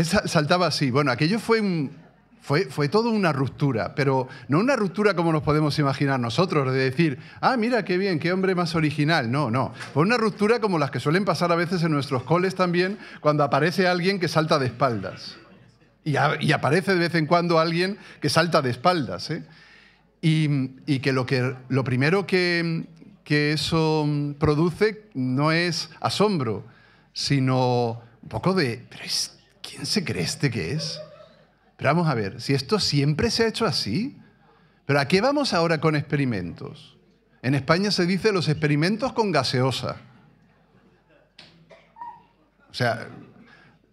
saltaba así. Bueno, aquello fue toda una ruptura, pero no una ruptura como nos podemos imaginar nosotros, de decir, ah, mira, qué bien, qué hombre más original. No. Fue una ruptura como las que suelen pasar a veces en nuestros coles también, cuando aparece alguien que salta de espaldas. Y aparece de vez en cuando alguien que salta de espaldas, ¿eh? Y que lo primero que eso produce no es asombro, sino un poco de, ¿pero ¿quién se cree este que es? Pero vamos a ver, si esto siempre se ha hecho así, Pero ¿a qué vamos ahora con experimentos? En España se dice los experimentos con gaseosa. O sea,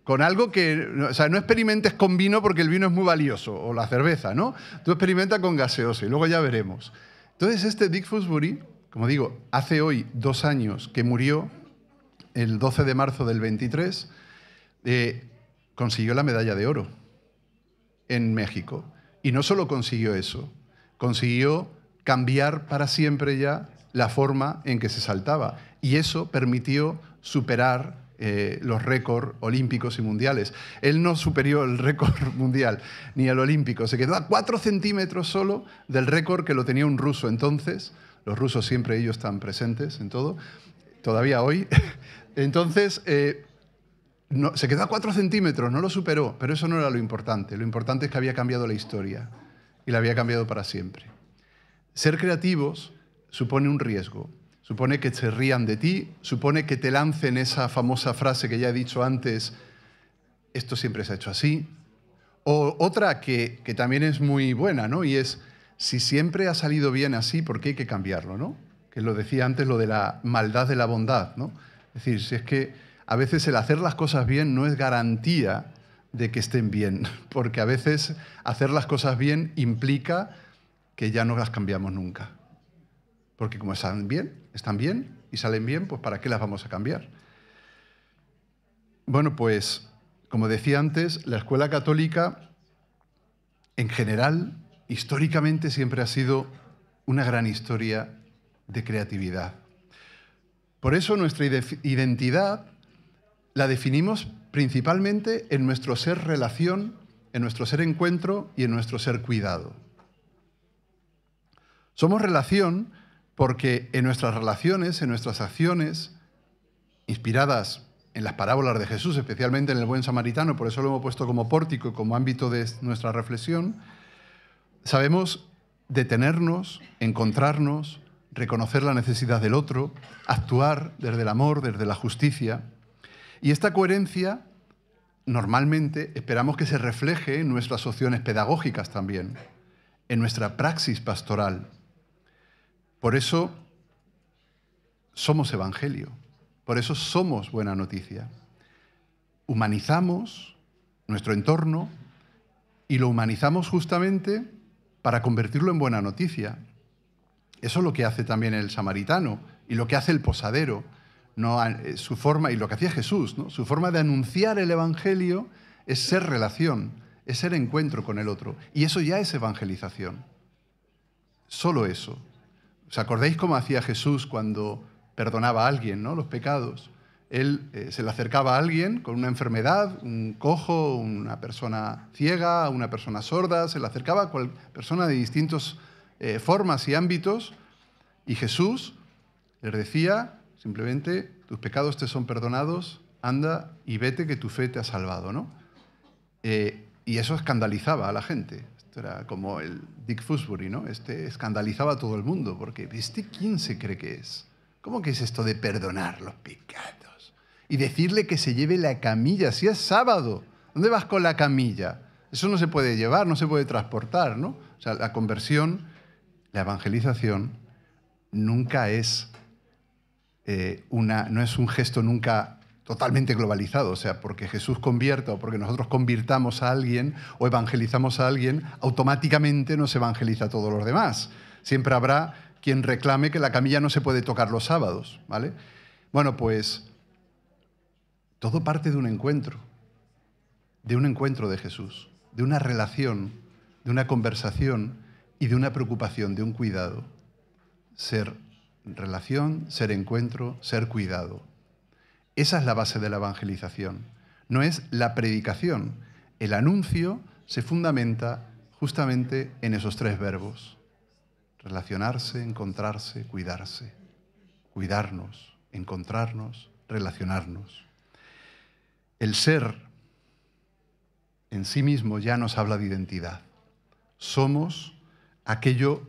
con algo que... O sea, no experimentes con vino porque el vino es muy valioso, o la cerveza, ¿no? Tú experimenta con gaseosa y luego ya veremos. Entonces este Dick Fosbury, como digo, hace hoy 2 años que murió, el 12 de marzo del 23, consiguió la medalla de oro en México. Y no solo consiguió eso, consiguió cambiar para siempre ya la forma en que se saltaba. Y eso permitió superar los récords olímpicos y mundiales. Él no superó el récord mundial ni el olímpico, se quedó a 4 centímetros solo del récord que lo tenía un ruso entonces. Los rusos siempre ellos están presentes en todo, todavía hoy. Entonces, no, se quedó a 4 centímetros, no lo superó, pero eso no era lo importante. Lo importante es que había cambiado la historia y la había cambiado para siempre. Ser creativos supone un riesgo. Supone que se rían de ti, supone que te lancen esa famosa frase que ya he dicho antes, esto siempre se ha hecho así. O otra que también es muy buena, ¿no? Y es, si siempre ha salido bien así, ¿por qué hay que cambiarlo, ¿no? Que lo decía antes, lo de la maldad de la bondad, ¿no? Es decir, si es que a veces el hacer las cosas bien no es garantía de que estén bien, porque a veces hacer las cosas bien implica que ya no las cambiamos nunca. Porque como están bien y salen bien, pues ¿para qué las vamos a cambiar? Bueno, pues, como decía antes, la escuela católica, en general, históricamente siempre ha sido una gran historia de creatividad. Por eso nuestra identidad la definimos principalmente en nuestro ser relación, en nuestro ser encuentro y en nuestro ser cuidado. Somos relación porque en nuestras relaciones, en nuestras acciones, inspiradas en las parábolas de Jesús, especialmente en el buen samaritano, por eso lo hemos puesto como pórtico y como ámbito de nuestra reflexión, sabemos detenernos, encontrarnos, reconocer la necesidad del otro, actuar desde el amor, desde la justicia. Y esta coherencia, normalmente, esperamos que se refleje en nuestras opciones pedagógicas también, en nuestra praxis pastoral. Por eso somos evangelio, por eso somos buena noticia. Humanizamos nuestro entorno y lo humanizamos justamente para convertirlo en buena noticia. Eso es lo que hace también el samaritano y lo que hace el posadero, ¿no? Su forma, y lo que hacía Jesús, ¿no? Su forma de anunciar el evangelio es ser relación, es ser encuentro con el otro. Y eso ya es evangelización. Solo eso. ¿Os acordáis cómo hacía Jesús cuando perdonaba a alguien, ¿no? Los pecados? Él se le acercaba a alguien con una enfermedad, un cojo, una persona ciega, una persona sorda, se le acercaba a cualquier persona de distintas formas y ámbitos, y Jesús les decía simplemente, tus pecados te son perdonados, anda y vete que tu fe te ha salvado, ¿no? Y eso escandalizaba a la gente. Era como el Dick Fosbury, ¿no? Escandalizaba a todo el mundo, porque ¿quién se cree que es? ¿Cómo que es esto de perdonar los pecados? Y decirle que se lleve la camilla, si es sábado, ¿dónde vas con la camilla? Eso no se puede llevar, no se puede transportar, ¿no? O sea, la conversión, la evangelización, nunca es no es un gesto nunca totalmente globalizado, o sea, porque Jesús convierta o porque nosotros convirtamos a alguien o evangelizamos a alguien, automáticamente nos evangeliza a todos los demás. Siempre habrá quien reclame que la camilla no se puede tocar los sábados, ¿vale? Bueno, pues todo parte de un encuentro de Jesús, de una relación, de una conversación y de una preocupación, de un cuidado. Ser relación, ser encuentro, ser cuidado. Esa es la base de la evangelización. No es la predicación. El anuncio se fundamenta justamente en esos 3 verbos. Relacionarse, encontrarse, cuidarse. Cuidarnos, encontrarnos, relacionarnos. El ser en sí mismo ya nos habla de identidad. Somos aquello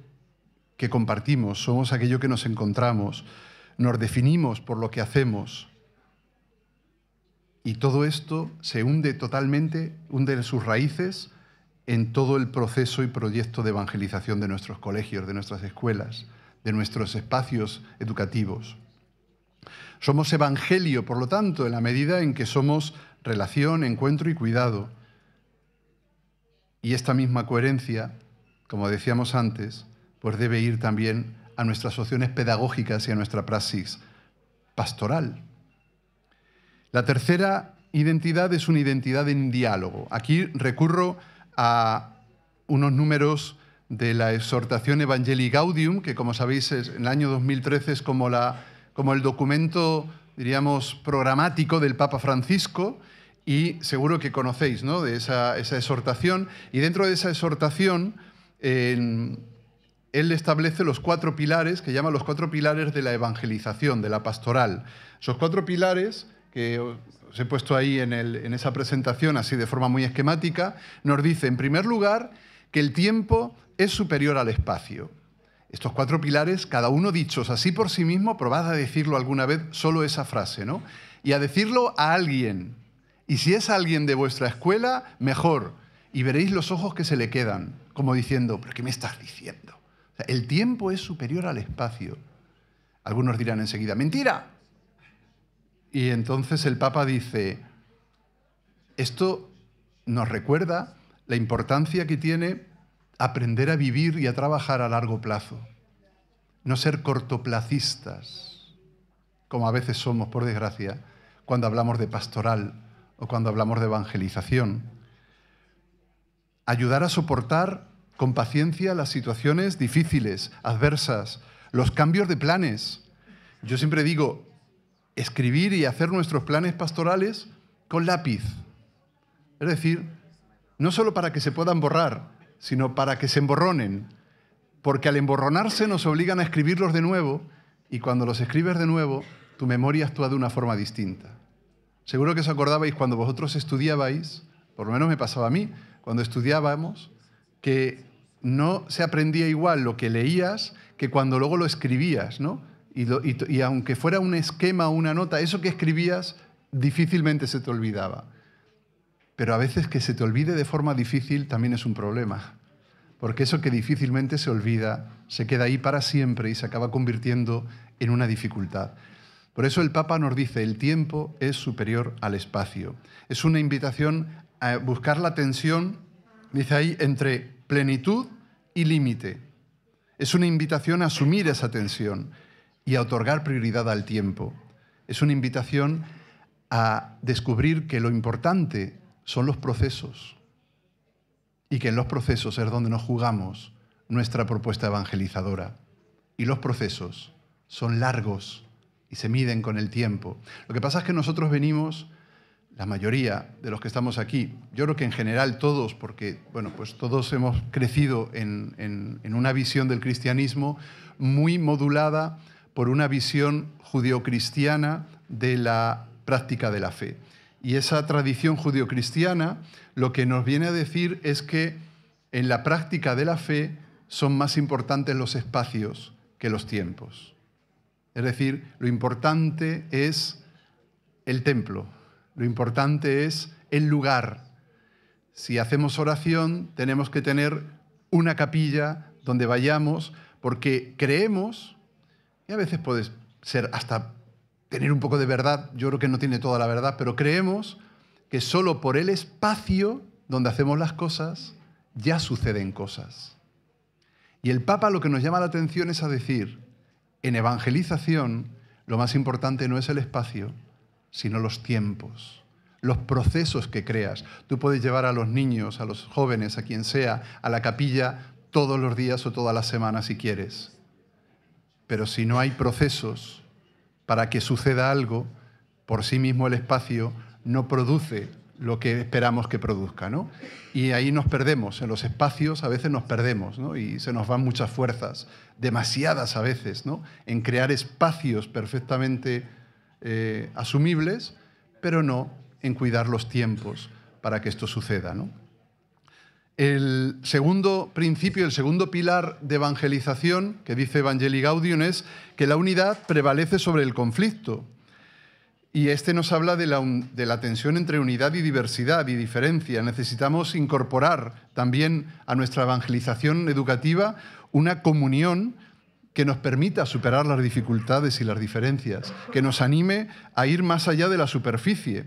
que compartimos, somos aquello que nos encontramos, nos definimos por lo que hacemos. Y todo esto se hunde totalmente, hunde sus raíces en todo el proceso y proyecto de evangelización de nuestros colegios, de nuestras escuelas, de nuestros espacios educativos. Somos evangelio, por lo tanto, en la medida en que somos relación, encuentro y cuidado. Y esta misma coherencia, como decíamos antes, pues debe ir también a nuestras opciones pedagógicas y a nuestra praxis pastoral. La tercera identidad es una identidad en diálogo. Aquí recurro a unos números de la exhortación Evangelii Gaudium, que como sabéis en el año 2013 es como el documento, diríamos, programático del Papa Francisco, y seguro que conocéis, ¿no?, de esa exhortación. Y dentro de esa exhortación, él establece los 4 pilares, que llama los 4 pilares de la evangelización, de la pastoral. Esos 4 pilares, que os he puesto ahí en esa presentación, así de forma muy esquemática, nos dice, en primer lugar, que el tiempo es superior al espacio. Estos 4 pilares, cada uno dichos así por sí mismo, probad a decirlo alguna vez, solo esa frase, ¿no? Y a decirlo a alguien. Y si es alguien de vuestra escuela, mejor. Y veréis los ojos que se le quedan, como diciendo, ¿pero qué me estás diciendo? O sea, el tiempo es superior al espacio. Algunos dirán enseguida, ¡mentira! Y entonces el Papa dice, esto nos recuerda la importancia que tiene aprender a vivir y a trabajar a largo plazo. No ser cortoplacistas, como a veces somos, por desgracia, cuando hablamos de pastoral o cuando hablamos de evangelización. Ayudar a soportar con paciencia las situaciones difíciles, adversas, los cambios de planes. Yo siempre digo, escribir y hacer nuestros planes pastorales con lápiz. Es decir, no solo para que se puedan borrar, sino para que se emborronen, porque al emborronarse nos obligan a escribirlos de nuevo, y cuando los escribes de nuevo, tu memoria actúa de una forma distinta. Seguro que os acordabais cuando vosotros estudiabais, por lo menos me pasaba a mí, cuando estudiábamos, que no se aprendía igual lo que leías que cuando luego lo escribías, ¿no? Y aunque fuera un esquema o una nota, eso que escribías difícilmente se te olvidaba. Pero a veces que se te olvide de forma difícil también es un problema, porque eso que difícilmente se olvida se queda ahí para siempre y se acaba convirtiendo en una dificultad. Por eso el Papa nos dice, el tiempo es superior al espacio. Es una invitación a buscar la tensión, dice ahí, entre plenitud y límite. Es una invitación a asumir esa tensión y a otorgar prioridad al tiempo. Es una invitación a descubrir que lo importante son los procesos y que en los procesos es donde nos jugamos nuestra propuesta evangelizadora. Y los procesos son largos y se miden con el tiempo. Lo que pasa es que nosotros venimos, la mayoría de los que estamos aquí, yo creo que en general todos, porque bueno, pues todos hemos crecido en una visión del cristianismo muy modulada por una visión judeocristiana de la práctica de la fe. Y esa tradición judeocristiana lo que nos viene a decir es que en la práctica de la fe son más importantes los espacios que los tiempos. Es decir, lo importante es el templo, lo importante es el lugar. Si hacemos oración, tenemos que tener una capilla donde vayamos, porque creemos, y a veces puede ser hasta tener un poco de verdad, yo creo que no tiene toda la verdad, pero creemos que solo por el espacio donde hacemos las cosas ya suceden cosas. Y el Papa lo que nos llama la atención es a decir, en evangelización lo más importante no es el espacio, sino los tiempos, los procesos que creas. Tú puedes llevar a los niños, a los jóvenes, a quien sea, a la capilla todos los días o todas las semanas si quieres. Pero si no hay procesos para que suceda algo, por sí mismo el espacio no produce lo que esperamos que produzca, ¿no? Y ahí nos perdemos, en los espacios a veces nos perdemos, ¿no? Y se nos van muchas fuerzas, demasiadas a veces, ¿no? En crear espacios perfectamente asumibles, pero no en cuidar los tiempos para que esto suceda, ¿no? El segundo principio, el segundo pilar de evangelización que dice Evangelii Gaudium es que la unidad prevalece sobre el conflicto. Y este nos habla de la tensión entre unidad y diversidad y diferencia. Necesitamos incorporar también a nuestra evangelización educativa una comunión que nos permita superar las dificultades y las diferencias, que nos anime a ir más allá de la superficie,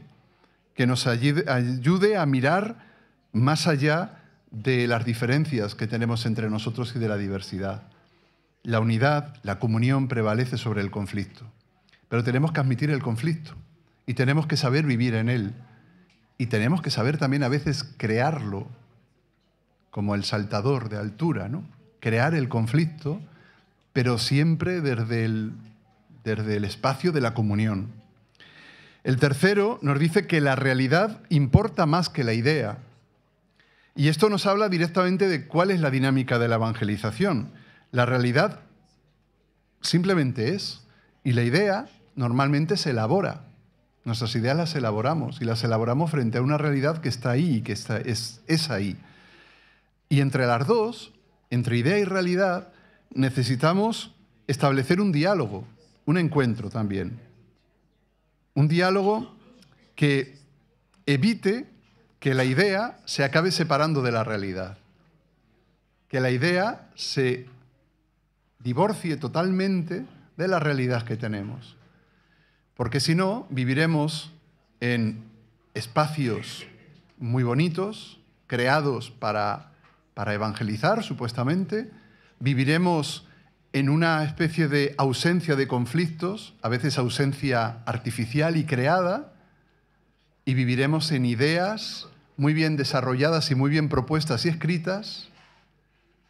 que nos ayude a mirar más allá de las diferencias que tenemos entre nosotros y de la diversidad. La unidad, la comunión prevalece sobre el conflicto. Pero tenemos que admitir el conflicto y tenemos que saber vivir en él. Y tenemos que saber también a veces crearlo, como el saltador de altura, ¿no? Crear el conflicto, pero siempre desde el espacio de la comunión. El tercero nos dice que la realidad importa más que la idea. Y esto nos habla directamente de cuál es la dinámica de la evangelización. La realidad simplemente es, y la idea normalmente se elabora. Nuestras ideas las elaboramos, y las elaboramos frente a una realidad que está ahí y que es ahí. Y entre las dos, entre idea y realidad, necesitamos establecer un diálogo, un encuentro también. Un diálogo que evite que la idea se acabe separando de la realidad. Que la idea se divorcie totalmente de la realidad que tenemos. Porque si no, viviremos en espacios muy bonitos, creados para evangelizar, supuestamente. Viviremos en una especie de ausencia de conflictos, a veces ausencia artificial y creada, y viviremos en ideas muy bien desarrolladas y muy bien propuestas y escritas,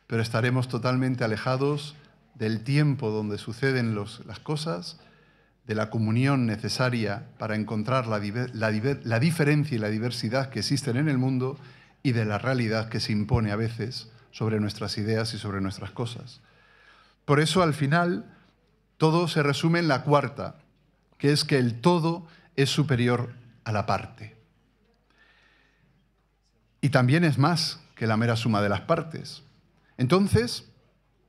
pero estaremos totalmente alejados del tiempo donde suceden las cosas, de la comunión necesaria para encontrar la diferencia y la diversidad que existen en el mundo y de la realidad que se impone a veces sobre nuestras ideas y sobre nuestras cosas. Por eso, al final, todo se resume en la cuarta, que es que el todo es superior a la parte. Y también es más que la mera suma de las partes. Entonces,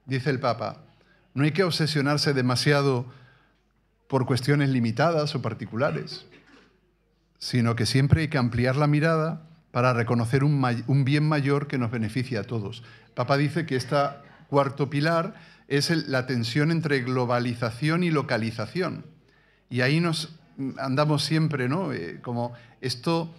dice el Papa, no hay que obsesionarse demasiado por cuestiones limitadas o particulares, sino que siempre hay que ampliar la mirada para reconocer un bien mayor que nos beneficia a todos. El Papa dice que este cuarto pilar es la tensión entre globalización y localización. Y ahí nos andamos siempre, ¿no? Como esto,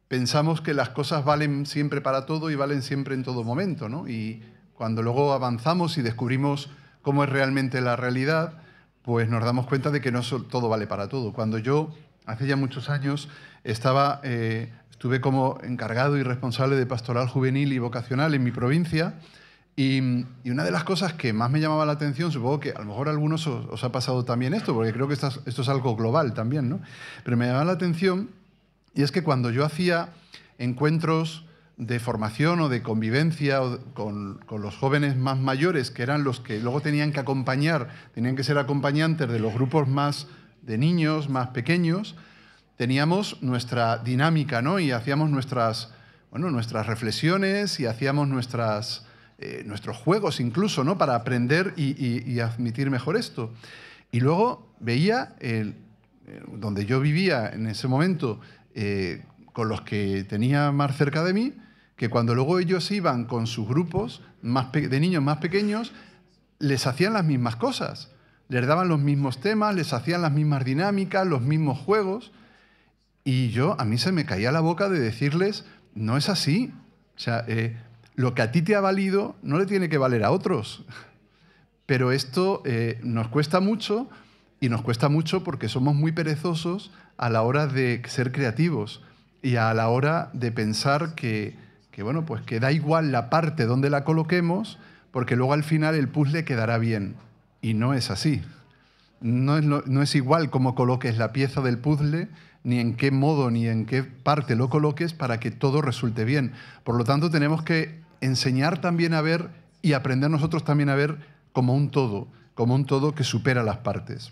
pensamos que las cosas valen siempre para todo y valen siempre en todo momento, ¿no? Y cuando luego avanzamos y descubrimos cómo es realmente la realidad, pues nos damos cuenta de que no todo vale para todo. Cuando yo, hace ya muchos años, estuve como encargado y responsable de pastoral juvenil y vocacional en mi provincia, y una de las cosas que más me llamaba la atención, supongo que a lo mejor a algunos os ha pasado también esto, porque creo que esto es algo global también, ¿no? Pero me llamaba la atención, y es que cuando yo hacía encuentros de formación o de convivencia con los jóvenes más mayores, que eran los que luego tenían que ser acompañantes de los grupos más de niños, más pequeños, teníamos nuestra dinámica, ¿no? Y hacíamos nuestras reflexiones y hacíamos nuestros juegos incluso, ¿no? Para aprender y admitir mejor esto. Y luego veía, donde yo vivía en ese momento, con los que tenía más cerca de mí, que cuando luego ellos iban con sus grupos de niños más pequeños, les hacían las mismas cosas. Les daban los mismos temas, les hacían las mismas dinámicas, los mismos juegos. Y a mí se me caía la boca de decirles, no es así. O sea, lo que a ti te ha valido no le tiene que valer a otros. Pero esto nos cuesta mucho, y nos cuesta mucho porque somos muy perezosos a la hora de ser creativos y a la hora de pensar que da igual la parte donde la coloquemos, porque luego al final el puzzle quedará bien. Y no es así. No es igual cómo coloques la pieza del puzzle, ni en qué modo, ni en qué parte lo coloques para que todo resulte bien. Por lo tanto, tenemos que enseñar también a ver y aprender nosotros también a ver como un todo que supera las partes.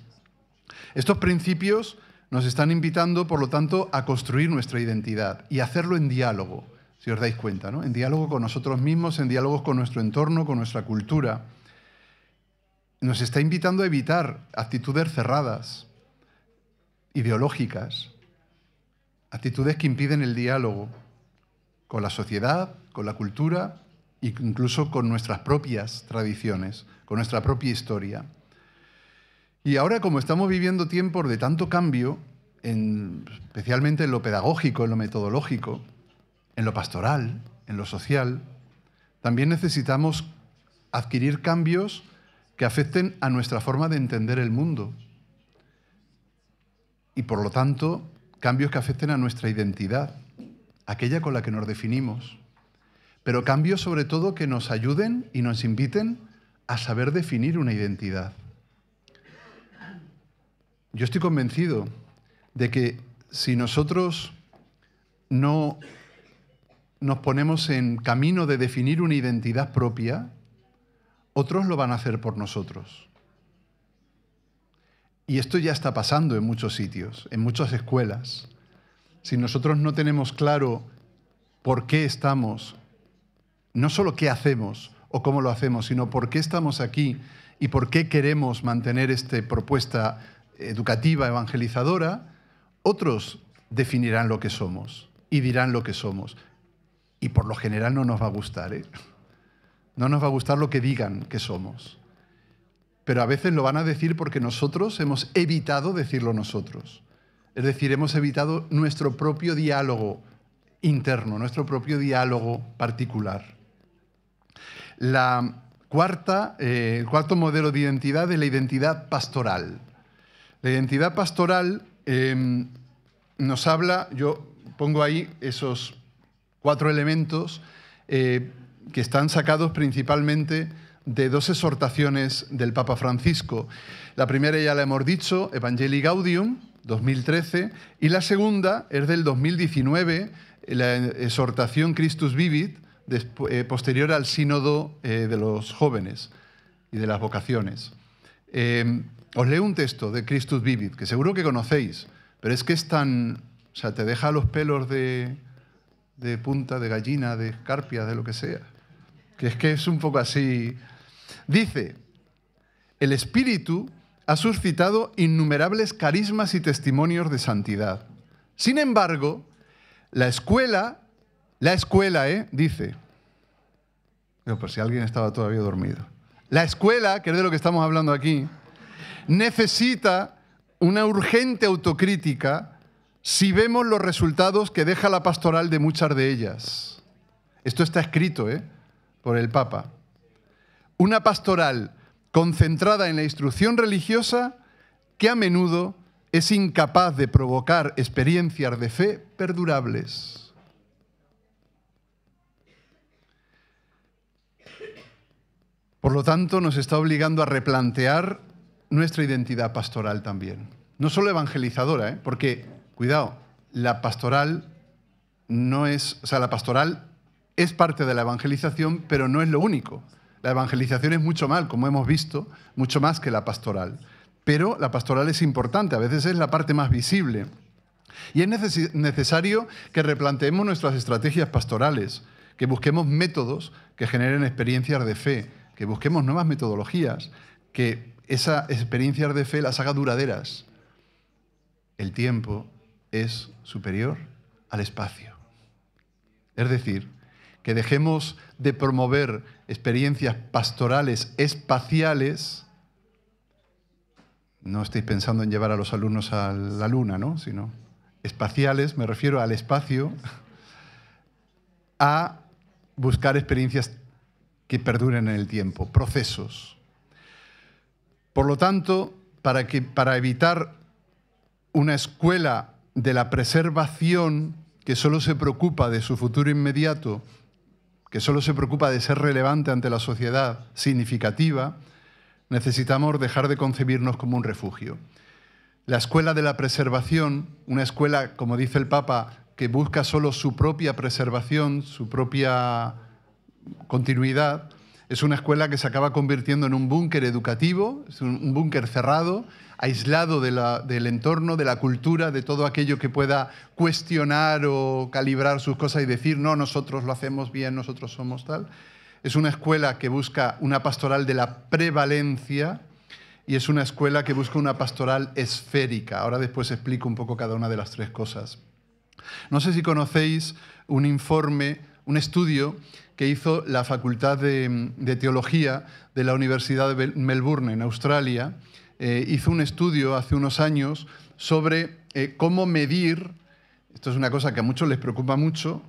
Estos principios nos están invitando, por lo tanto, a construir nuestra identidad y hacerlo en diálogo, si os dais cuenta, ¿no? En diálogo con nosotros mismos, en diálogo con nuestro entorno, con nuestra cultura. Nos está invitando a evitar actitudes cerradas ideológicas, actitudes que impiden el diálogo con la sociedad, con la cultura e incluso con nuestras propias tradiciones, con nuestra propia historia. Y ahora, como estamos viviendo tiempos de tanto cambio, especialmente en lo pedagógico, en lo metodológico, en lo pastoral, en lo social, también necesitamos adquirir cambios que afecten a nuestra forma de entender el mundo y, por lo tanto, cambios que afecten a nuestra identidad, aquella con la que nos definimos, pero cambios sobre todo que nos ayuden y nos inviten a saber definir una identidad. Yo estoy convencido de que si nosotros no nos ponemos en camino de definir una identidad propia, otros lo van a hacer por nosotros. Y esto ya está pasando en muchos sitios, en muchas escuelas. Si nosotros no tenemos claro por qué estamos, no solo qué hacemos o cómo lo hacemos, sino por qué estamos aquí y por qué queremos mantener esta propuesta educativa, evangelizadora, otros definirán lo que somos y dirán lo que somos. Y por lo general no nos va a gustar, ¿eh? No nos va a gustar lo que digan que somos. Pero a veces lo van a decir porque nosotros hemos evitado decirlo nosotros. Es decir, hemos evitado nuestro propio diálogo interno, nuestro propio diálogo particular. El cuarto modelo de identidad es la identidad pastoral. La identidad pastoral nos habla, yo pongo ahí esos 4 elementos que están sacados principalmente de 2 exhortaciones del Papa Francisco. La primera ya la hemos dicho, Evangelii Gaudium, 2013, y la segunda es del 2019, la exhortación Christus Vivit, posterior al sínodo de los jóvenes y de las vocaciones. Os leo un texto de Christus Vivit, que seguro que conocéis, pero es que es tan... O sea, te deja los pelos de punta, de gallina, de escarpia, de lo que sea. Que es un poco así. Dice, el Espíritu ha suscitado innumerables carismas y testimonios de santidad. Sin embargo, la escuela, dice, por si alguien estaba todavía dormido, la escuela, que es de lo que estamos hablando aquí, necesita una urgente autocrítica si vemos los resultados que deja la pastoral de muchas de ellas. Esto está escrito, por el Papa. Una pastoral concentrada en la instrucción religiosa que a menudo es incapaz de provocar experiencias de fe perdurables. Por lo tanto, nos está obligando a replantear nuestra identidad pastoral también. No solo evangelizadora, porque, cuidado, la pastoral la pastoral es parte de la evangelización, pero no es lo único. La evangelización es mucho más, como hemos visto, mucho más que la pastoral. Pero la pastoral es importante, a veces es la parte más visible. Y es necesario que replanteemos nuestras estrategias pastorales, que busquemos métodos que generen experiencias de fe, que busquemos nuevas metodologías, que esas experiencias de fe las haga duraderas. El tiempo es superior al espacio. Es decir, que dejemos de promover experiencias pastorales espaciales. No estáis pensando en llevar a los alumnos a la luna, ¿no? Sino espaciales, me refiero al espacio, a buscar experiencias que perduren en el tiempo, procesos. Por lo tanto, para evitar una escuela de la preservación que solo se preocupa de su futuro inmediato, que solo se preocupa de ser relevante ante la sociedad, significativa, necesitamos dejar de concebirnos como un refugio. La escuela de la preservación, una escuela, como dice el Papa, que busca solo su propia preservación, su propia continuidad, es una escuela que se acaba convirtiendo en un búnker educativo, es un búnker cerrado, aislado del entorno, de la cultura, de todo aquello que pueda cuestionar o calibrar sus cosas y decir, no, nosotros lo hacemos bien, nosotros somos tal. Es una escuela que busca una pastoral de la prevalencia, y es una escuela que busca una pastoral esférica. Ahora después explico un poco cada una de las tres cosas. No sé si conocéis un informe, un estudio que hizo la Facultad de Teología de la Universidad de Melbourne, en Australia. Hizo un estudio hace unos años sobre cómo medir, esto es una cosa que a muchos les preocupa mucho,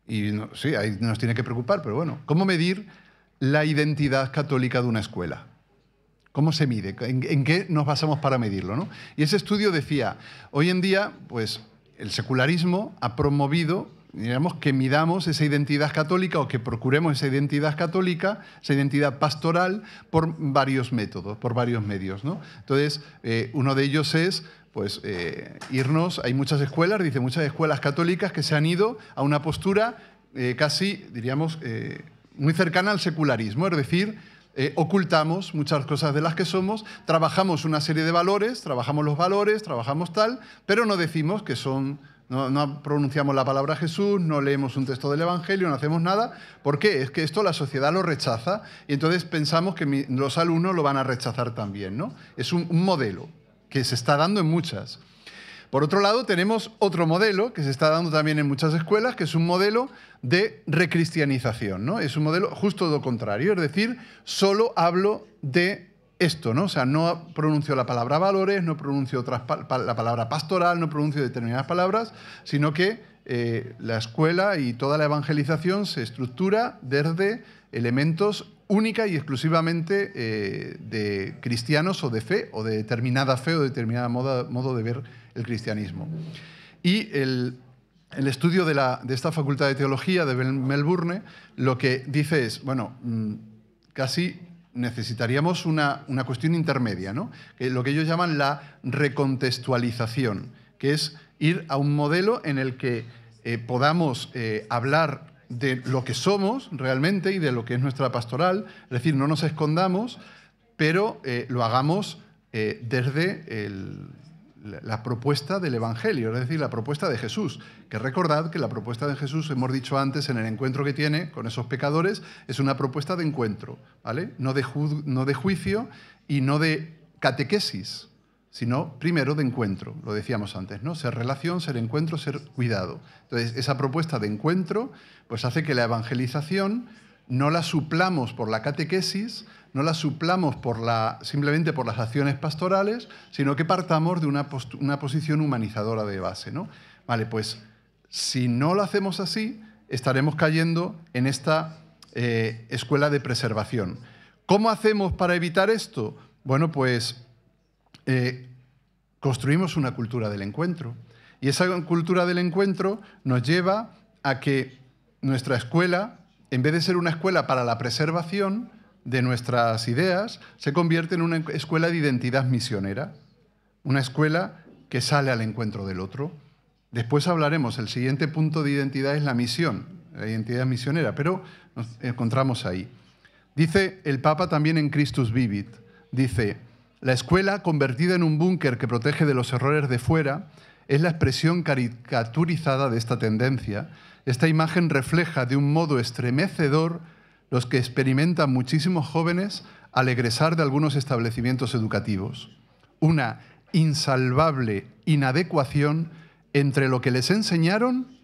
y no, sí, ahí nos tiene que preocupar, pero bueno, cómo medir la identidad católica de una escuela. ¿Cómo se mide? ¿En qué nos basamos para medirlo, ¿no? Y ese estudio decía, hoy en día, pues, el secularismo ha promovido, digamos, que midamos esa identidad católica o que procuremos esa identidad católica, esa identidad pastoral, por varios métodos, por varios medios, ¿no? Entonces, uno de ellos es, pues, irnos, hay muchas escuelas, dice, muchas escuelas católicas que se han ido a una postura casi, diríamos, muy cercana al secularismo, es decir, ocultamos muchas cosas de las que somos, trabajamos una serie de valores, trabajamos los valores, trabajamos tal, pero no decimos que son, no pronunciamos la palabra Jesús, no leemos un texto del Evangelio, no hacemos nada. ¿Por qué? Es que esto la sociedad lo rechaza y entonces pensamos que los alumnos lo van a rechazar también, ¿no? Es un modelo que se está dando en muchas. Por otro lado, tenemos otro modelo que se está dando también en muchas escuelas, que es un modelo de recristianización, ¿no? Es un modelo justo lo contrario, es decir, solo hablo de esto, ¿no? O sea, no pronuncio la palabra valores, no pronuncio la palabra pastoral, no pronuncio determinadas palabras, sino que la escuela y toda la evangelización se estructura desde elementos única y exclusivamente de cristianos o de fe, o de determinada fe o de determinado modo de ver el cristianismo. Y el estudio de esta Facultad de Teología de Melbourne lo que dice es, bueno, casi necesitaríamos una cuestión intermedia, ¿no? Lo que ellos llaman la recontextualización, que es ir a un modelo en el que podamos hablar de lo que somos realmente y de lo que es nuestra pastoral, es decir, no nos escondamos, pero lo hagamos desde la propuesta del Evangelio, es decir, la propuesta de Jesús. Que recordad que la propuesta de Jesús, hemos dicho antes en el encuentro que tiene con esos pecadores, es una propuesta de encuentro, ¿vale? No de juicio y no de catequesis, sino primero de encuentro, lo decíamos antes, ¿no? Ser relación, ser encuentro, ser cuidado. Entonces, esa propuesta de encuentro pues hace que la evangelización no la suplamos por la catequesis, no la suplamos simplemente por las acciones pastorales, sino que partamos de una posición humanizadora de base, ¿no? Vale, pues si no lo hacemos así, estaremos cayendo en esta escuela de preservación. ¿Cómo hacemos para evitar esto? Bueno, pues construimos una cultura del encuentro. Y esa cultura del encuentro nos lleva a que nuestra escuela, en vez de ser una escuela para la preservación de nuestras ideas, se convierte en una escuela de identidad misionera, una escuela que sale al encuentro del otro. Después hablaremos, el siguiente punto de identidad es la misión, la identidad misionera, pero nos encontramos ahí. Dice el Papa también en Christus Vivit, dice, la escuela, convertida en un búnker que protege de los errores de fuera, es la expresión caricaturizada de esta tendencia. Esta imagen refleja de un modo estremecedor los que experimentan muchísimos jóvenes al egresar de algunos establecimientos educativos. Una insalvable inadecuación entre lo que les enseñaron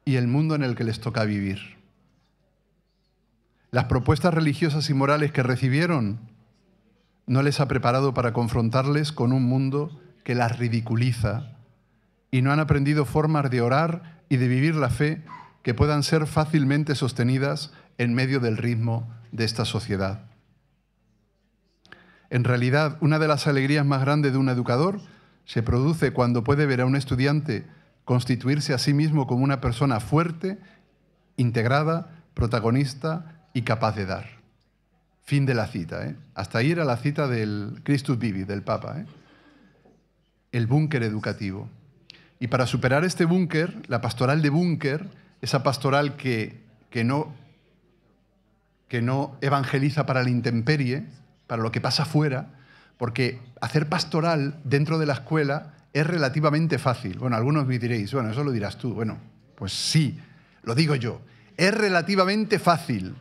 y el mundo en el que les toca vivir. Las propuestas religiosas y morales que recibieron no les ha preparado para confrontarles con un mundo que las ridiculiza y no han aprendido formas de orar y de vivir la fe que puedan ser fácilmente sostenidas en medio del ritmo de esta sociedad. En realidad, una de las alegrías más grandes de un educador se produce cuando puede ver a un estudiante constituirse a sí mismo como una persona fuerte, integrada, protagonista y capaz de dar. Fin de la cita, ¿eh? Hasta ahí era la cita del Christus Vivit, del Papa, ¿eh? El búnker educativo. Y para superar este búnker, la pastoral de búnker, esa pastoral que no evangeliza para la intemperie, para lo que pasa afuera, porque hacer pastoral dentro de la escuela es relativamente fácil. Bueno, algunos me diréis, bueno, eso lo dirás tú. Bueno, pues sí, lo digo yo. Es relativamente fácil.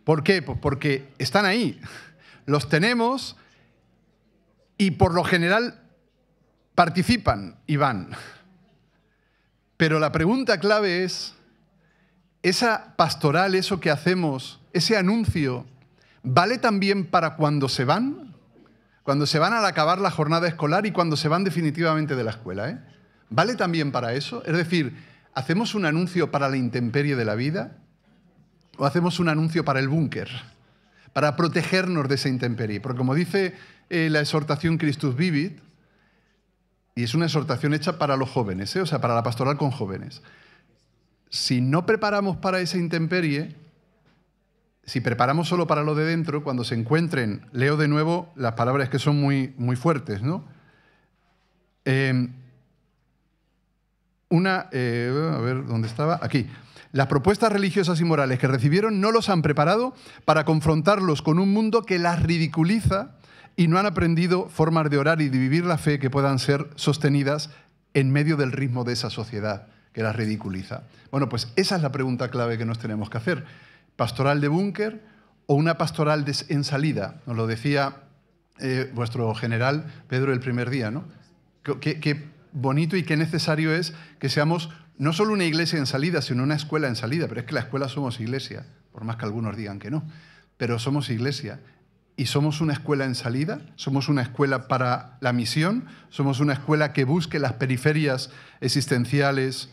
¿Por qué? Pues porque están ahí. Los tenemos y por lo general participan y van. Pero la pregunta clave es, esa pastoral, eso que hacemos, ese anuncio, ¿vale también para cuando se van? Cuando se van al acabar la jornada escolar y cuando se van definitivamente de la escuela, ¿eh? ¿Vale también para eso? Es decir, ¿hacemos un anuncio para la intemperie de la vida o hacemos un anuncio para el búnker, para protegernos de esa intemperie? Porque como dice la exhortación Christus Vivit, y es una exhortación hecha para los jóvenes, o sea, para la pastoral con jóvenes. Si no preparamos para esa intemperie, si preparamos solo para lo de dentro, cuando se encuentren, leo de nuevo las palabras que son muy, muy fuertes, ¿no? A ver, ¿dónde estaba? Aquí. Las propuestas religiosas y morales que recibieron no los han preparado para confrontarlos con un mundo que las ridiculiza y no han aprendido formas de orar y de vivir la fe que puedan ser sostenidas en medio del ritmo de esa sociedad que las ridiculiza. Bueno, pues esa es la pregunta clave que nos tenemos que hacer. ¿Pastoral de búnker o una pastoral en salida? Nos lo decía vuestro general Pedro el primer día, ¿no? Qué bonito y qué necesario es que seamos no solo una iglesia en salida, sino una escuela en salida. Pero es que la escuela somos iglesia, por más que algunos digan que no. Pero somos iglesia. Y somos una escuela en salida, somos una escuela para la misión, somos una escuela que busque las periferias existenciales,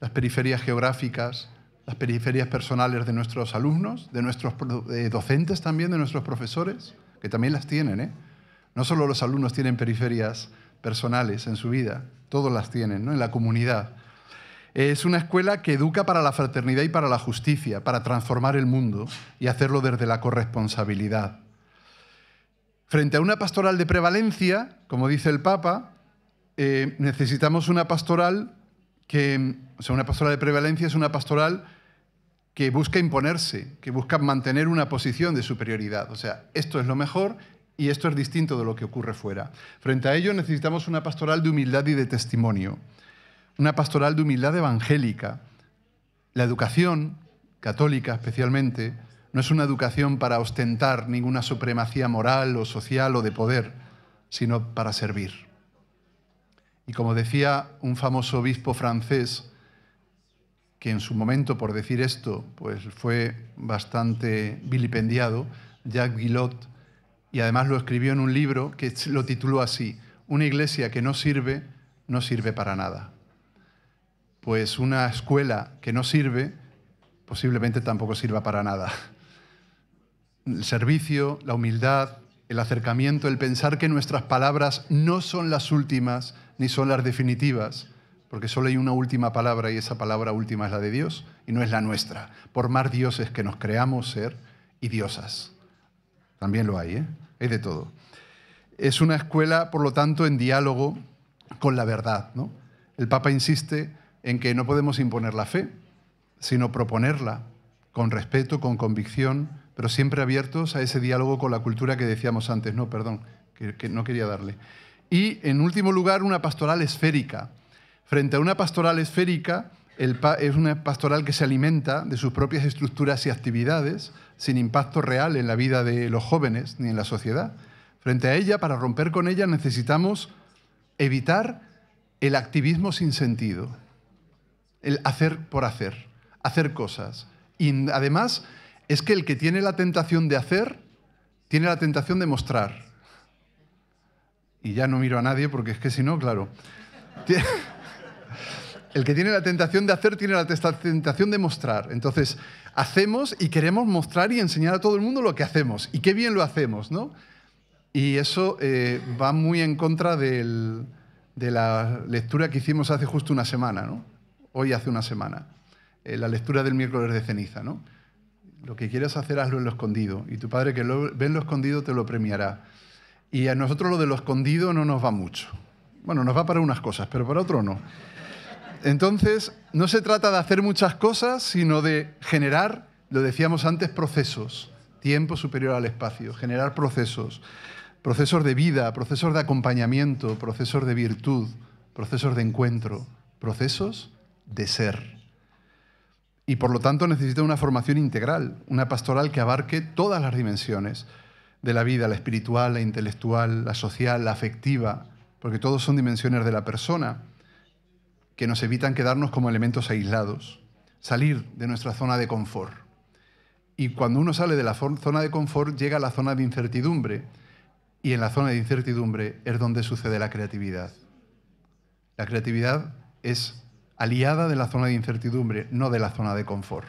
las periferias geográficas, las periferias personales de nuestros alumnos, de nuestros docentes también, de nuestros profesores, que también las tienen, ¿eh? No solo los alumnos tienen periferias personales en su vida, todos las tienen, ¿no? En la comunidad. Es una escuela que educa para la fraternidad y para la justicia, para transformar el mundo y hacerlo desde la corresponsabilidad. Frente a una pastoral de prevalencia, como dice el Papa, necesitamos una pastoral una pastoral de prevalencia es una pastoral que busca imponerse, que busca mantener una posición de superioridad. O sea, esto es lo mejor y esto es distinto de lo que ocurre fuera. Frente a ello necesitamos una pastoral de humildad y de testimonio, una pastoral de humildad evangélica. La educación católica especialmente no es una educación para ostentar ninguna supremacía moral o social o de poder, sino para servir. Y como decía un famoso obispo francés, que en su momento, por decir esto, pues fue bastante vilipendiado, Jacques Guillot, y además lo escribió en un libro que lo tituló así: una iglesia que no sirve para nada. Pues una escuela que no sirve, posiblemente tampoco sirva para nada. El servicio, la humildad, el acercamiento, el pensar que nuestras palabras no son las últimas ni son las definitivas, porque solo hay una última palabra y esa palabra última es la de Dios y no es la nuestra, por más dioses que nos creamos ser y diosas. También lo hay, ¿eh? Hay de todo. Es una escuela, por lo tanto, en diálogo con la verdad, ¿no? El Papa insiste en que no podemos imponer la fe, sino proponerla con respeto, con convicción, pero siempre abiertos a ese diálogo con la cultura que decíamos antes. No, perdón, que no quería darle. Y, en último lugar, una pastoral esférica. Frente a una pastoral esférica, es una pastoral que se alimenta de sus propias estructuras y actividades, sin impacto real en la vida de los jóvenes ni en la sociedad. Frente a ella, para romper con ella, necesitamos evitar el activismo sin sentido, el hacer por hacer cosas. Y además, es que el que tiene la tentación de hacer, tiene la tentación de mostrar. Y ya no miro a nadie porque es que si no, claro. El que tiene la tentación de hacer tiene la tentación de mostrar. Entonces, hacemos y queremos mostrar y enseñar a todo el mundo lo que hacemos. Y qué bien lo hacemos, ¿no? Y eso va muy en contra de la lectura que hicimos hace justo una semana, ¿no? Hoy hace una semana. La lectura del miércoles de ceniza, ¿no? Lo que quieras hacer, hazlo en lo escondido. Y tu Padre que ve en lo escondido te lo premiará. Y a nosotros lo de lo escondido no nos va mucho. Bueno, nos va para unas cosas, pero para otro no. Entonces, no se trata de hacer muchas cosas, sino de generar, lo decíamos antes, procesos. Tiempo superior al espacio. Generar procesos. Procesos de vida, procesos de acompañamiento, procesos de virtud, procesos de encuentro, procesos de ser. Y por lo tanto necesita una formación integral, una pastoral que abarque todas las dimensiones. de la vida, la espiritual, la intelectual, la social, la afectiva, porque todos son dimensiones de la persona que nos evitan quedarnos como elementos aislados, salir de nuestra zona de confort. Y cuando uno sale de la zona de confort, llega a la zona de incertidumbre, y en la zona de incertidumbre es donde sucede la creatividad. La creatividad es aliada de la zona de incertidumbre, no de la zona de confort.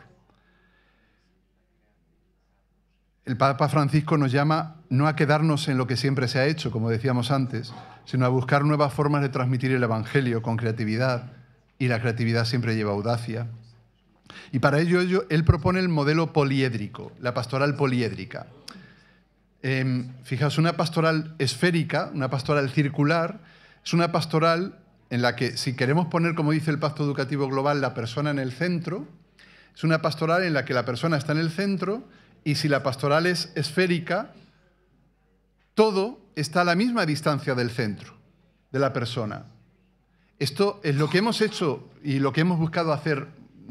El Papa Francisco nos llama no a quedarnos en lo que siempre se ha hecho, como decíamos antes, sino a buscar nuevas formas de transmitir el Evangelio con creatividad, y la creatividad siempre lleva audacia. Y para ello él propone el modelo poliédrico, la pastoral poliédrica. Fijaos, una pastoral esférica, una pastoral circular, es una pastoral en la que, si queremos poner, como dice el Pacto Educativo Global, la persona en el centro, es una pastoral en la que la persona está en el centro, y si la pastoral es esférica, todo está a la misma distancia del centro, de la persona. Esto es lo que hemos hecho y lo que hemos buscado hacer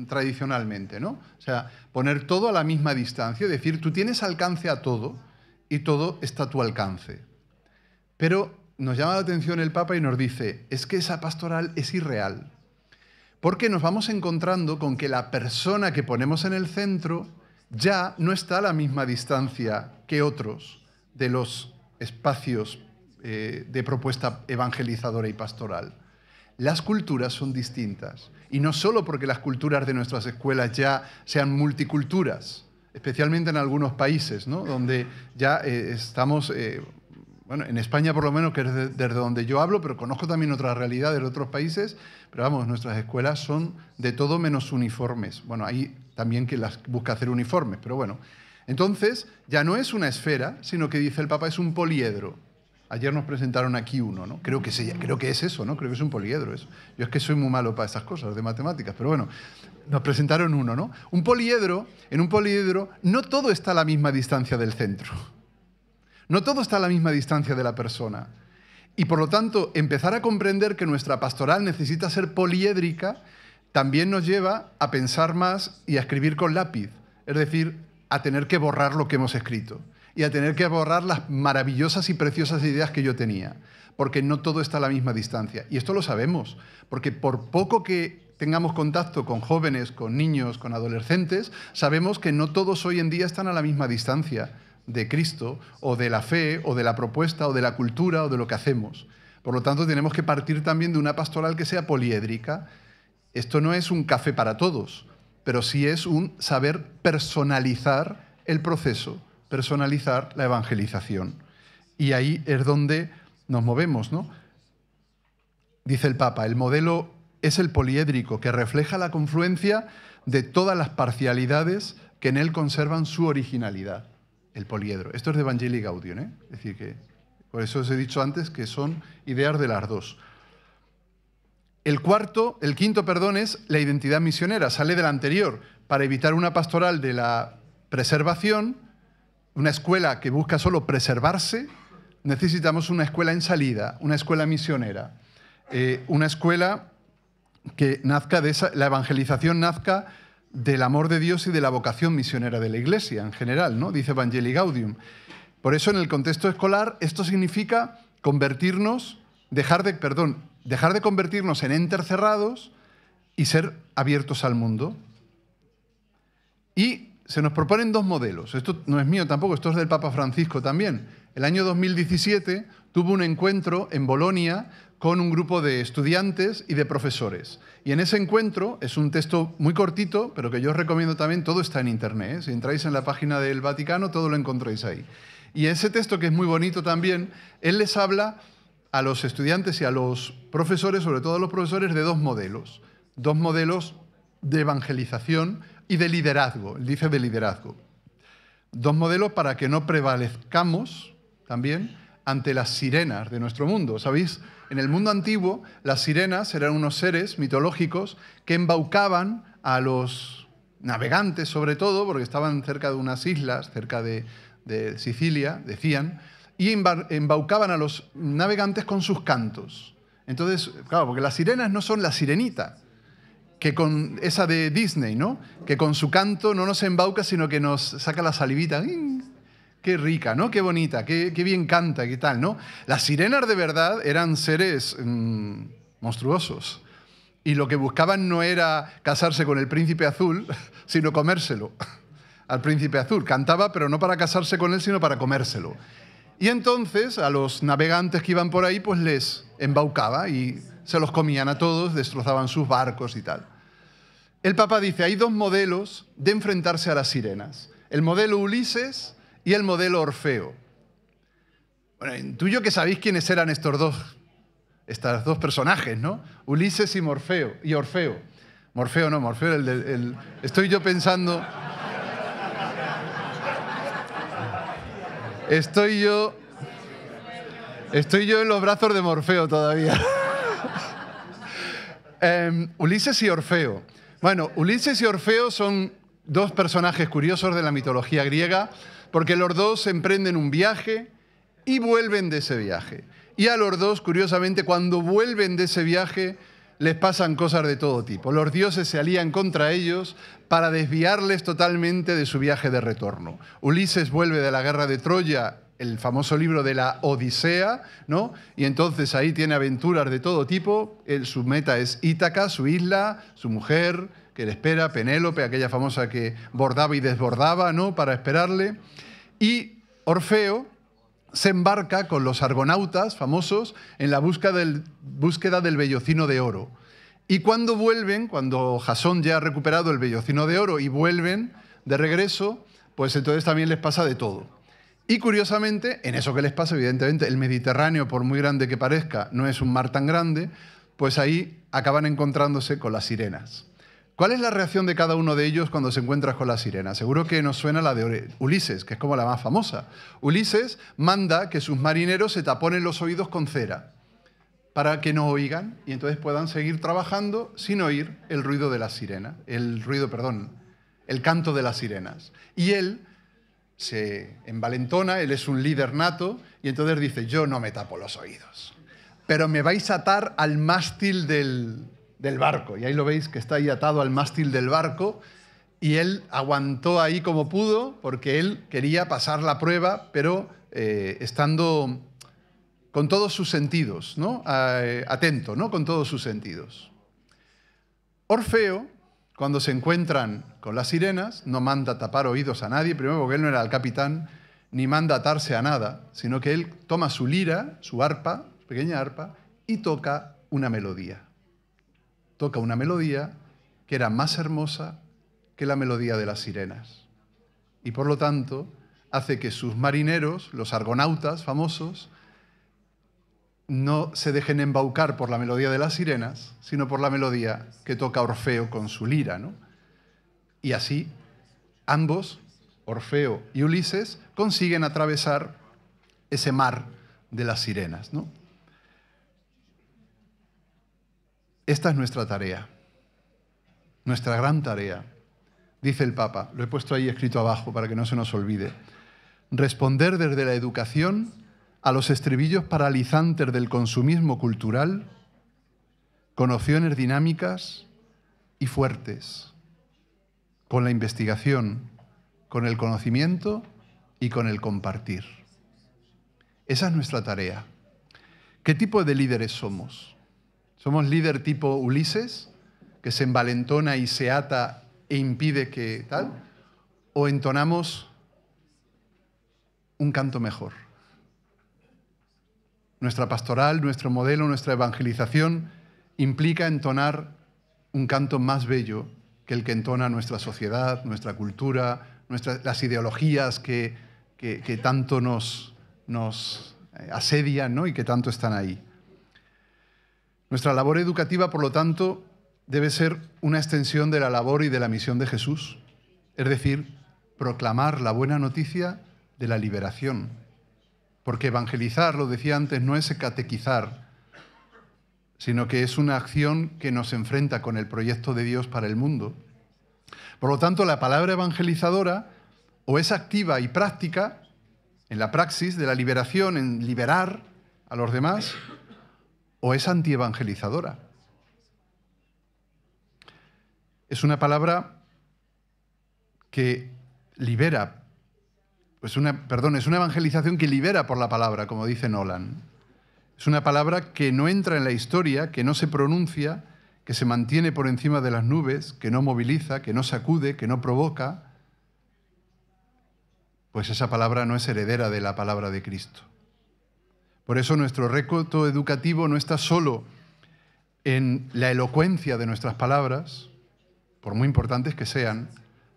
tradicionalmente, ¿no? O sea, poner todo a la misma distancia, es decir, tú tienes alcance a todo y todo está a tu alcance. Pero nos llama la atención el Papa y nos dice, es que esa pastoral es irreal, porque nos vamos encontrando con que la persona que ponemos en el centro ya no está a la misma distancia que otros de los espacios de propuesta evangelizadora y pastoral. Las culturas son distintas, y no solo porque las culturas de nuestras escuelas ya sean multiculturas, especialmente en algunos países, ¿no? Donde ya estamos, bueno, en España por lo menos, que es desde donde yo hablo, pero conozco también otras realidades de otros países, pero vamos, nuestras escuelas son de todo menos uniformes. Bueno, hay también que las busca hacer uniformes, pero bueno. Entonces, ya no es una esfera, sino que, dice el Papa, es un poliedro. Ayer nos presentaron aquí uno, ¿no? Creo que es eso, ¿no? Creo que es un poliedro eso. Yo es que soy muy malo para esas cosas de matemáticas, pero bueno, nos presentaron uno, ¿no? Un poliedro, en un poliedro no todo está a la misma distancia del centro. No todo está a la misma distancia de la persona. Y por lo tanto, empezar a comprender que nuestra pastoral necesita ser poliédrica también nos lleva a pensar más y a escribir con lápiz. Es decir, a tener que borrar lo que hemos escrito y a tener que borrar las maravillosas y preciosas ideas que yo tenía, porque no todo está a la misma distancia. Y esto lo sabemos, porque por poco que tengamos contacto con jóvenes, con niños, con adolescentes, sabemos que no todos hoy en día están a la misma distancia de Cristo, o de la fe, o de la propuesta, o de la cultura, o de lo que hacemos. Por lo tanto, tenemos que partir también de una pastoral que sea poliédrica. Esto no es un café para todos, pero sí es un saber personalizar el proceso, personalizar la evangelización. Y ahí es donde nos movemos, ¿no? Dice el Papa, el modelo es el poliédrico, que refleja la confluencia de todas las parcialidades que en él conservan su originalidad. El poliedro. Esto es de Evangelii Gaudium, ¿eh? Es decir, que por eso os he dicho antes que son ideas de las dos. El quinto, es la identidad misionera, sale del anterior, para evitar una pastoral de la preservación, una escuela que busca solo preservarse. Necesitamos una escuela en salida, una escuela misionera, una escuela que nazca de la evangelización, nazca del amor de Dios y de la vocación misionera de la Iglesia en general, ¿no? Dice Evangelii Gaudium. Por eso, en el contexto escolar, esto significa dejar de convertirnos en entes cerrados y ser abiertos al mundo. Y se nos proponen dos modelos. Esto no es mío tampoco, esto es del Papa Francisco también. El año 2017 tuvo un encuentro en Bolonia con un grupo de estudiantes y de profesores. Y en ese encuentro, es un texto muy cortito, pero que yo os recomiendo también, todo está en internet, ¿eh? Si entráis en la página del Vaticano, todo lo encontráis ahí. Y ese texto, que es muy bonito también, él les habla a los estudiantes y a los profesores, sobre todo a los profesores, de dos modelos de evangelización y de liderazgo. Él dice de liderazgo. Dos modelos para que no prevalezcamos también ante las sirenas de nuestro mundo. ¿Sabéis? En el mundo antiguo, las sirenas eran unos seres mitológicos que embaucaban a los navegantes, sobre todo, porque estaban cerca de unas islas, cerca de Sicilia, decían, y embaucaban a los navegantes con sus cantos. Entonces, claro, porque las sirenas no son la sirenita, que con esa de Disney, ¿no? Que con su canto no nos embauca, sino que nos saca la salivita. qué rica, ¿no? Qué bonita, qué bien canta, qué tal, ¿no? Las sirenas de verdad eran seres monstruosos. Y lo que buscaban no era casarse con el príncipe azul, sino comérselo al príncipe azul. Cantaba, pero no para casarse con él, sino para comérselo. Y entonces a los navegantes que iban por ahí, pues les embaucaba y se los comían a todos, destrozaban sus barcos y tal. El Papa dice, hay dos modelos de enfrentarse a las sirenas. El modelo Ulises y el modelo Orfeo. Bueno, intuyo que sabéis quiénes eran estos dos personajes, ¿no? Ulises y Orfeo. Morfeo no, Morfeo estoy yo pensando... Estoy yo en los brazos de Morfeo todavía. Ulises y Orfeo. Bueno, Ulises y Orfeo son dos personajes curiosos de la mitología griega, porque los dos emprenden un viaje y vuelven de ese viaje. Y a los dos, curiosamente, cuando vuelven de ese viaje, les pasan cosas de todo tipo. Los dioses se alían contra ellos para desviarles totalmente de su viaje de retorno. Ulises vuelve de la guerra de Troya, el famoso libro de la Odisea, ¿no? Y entonces ahí tiene aventuras de todo tipo. Su meta es Ítaca, su isla, su mujer, que le espera, Penélope, aquella famosa que bordaba y desbordaba, ¿no? Para esperarle. Y Orfeo se embarca con los argonautas famosos en la búsqueda del vellocino de oro. Y cuando vuelven, cuando Jasón ya ha recuperado el vellocino de oro y vuelven de regreso, pues entonces también les pasa de todo. Y curiosamente, en eso que les pasa, evidentemente, el Mediterráneo, por muy grande que parezca, no es un mar tan grande, pues ahí acaban encontrándose con las sirenas. ¿Cuál es la reacción de cada uno de ellos cuando se encuentra con la sirena? Seguro que nos suena la de Ulises, que es como la más famosa. Ulises manda que sus marineros se taponen los oídos con cera para que no oigan y entonces puedan seguir trabajando sin oír el ruido de la sirena, el canto de las sirenas. Y él se envalentona, él es un líder nato y entonces dice, yo no me tapo los oídos, pero me vais a atar al mástil del barco. Y ahí lo veis que está ahí atado al mástil del barco y él aguantó ahí como pudo porque él quería pasar la prueba, pero estando con todos sus sentidos, ¿no? Atento, ¿no? Con todos sus sentidos. Orfeo, cuando se encuentran con las sirenas, no manda tapar oídos a nadie, primero porque él no era el capitán, ni manda atarse a nada, sino que él toma su lira, su arpa, su pequeña arpa, y toca una melodía. Toca una melodía que era más hermosa que la melodía de las sirenas. Y por lo tanto, hace que sus marineros, los argonautas famosos, no se dejen embaucar por la melodía de las sirenas, sino por la melodía que toca Orfeo con su lira, ¿no? Y así, ambos, Orfeo y Ulises, consiguen atravesar ese mar de las sirenas, ¿no? Esta es nuestra tarea, nuestra gran tarea, dice el Papa, lo he puesto ahí escrito abajo para que no se nos olvide, responder desde la educación a los estribillos paralizantes del consumismo cultural con opciones dinámicas y fuertes, con la investigación, con el conocimiento y con el compartir. Esa es nuestra tarea. ¿Qué tipo de líderes somos? ¿Somos líder tipo Ulises, que se envalentona y se ata e impide que tal? ¿O entonamos un canto mejor? Nuestra pastoral, nuestro modelo, nuestra evangelización implica entonar un canto más bello que el que entona nuestra sociedad, nuestra cultura, las ideologías que tanto nos asedian, ¿no? Y que tanto están ahí. Nuestra labor educativa, por lo tanto, debe ser una extensión de la labor y de la misión de Jesús, es decir, proclamar la buena noticia de la liberación. Porque evangelizar, lo decía antes, no es catequizar, sino que es una acción que nos enfrenta con el proyecto de Dios para el mundo. Por lo tanto, la palabra evangelizadora o es activa y práctica en la praxis de la liberación, en liberar a los demás, o es antievangelizadora. Es una palabra que libera es una evangelización que libera por la palabra, como dice Nolan. Es una palabra que no entra en la historia, que no se pronuncia, que se mantiene por encima de las nubes, que no moviliza, que no sacude, que no provoca. Pues esa palabra no es heredera de la palabra de Cristo. Por eso nuestro reto educativo no está solo en la elocuencia de nuestras palabras, por muy importantes que sean,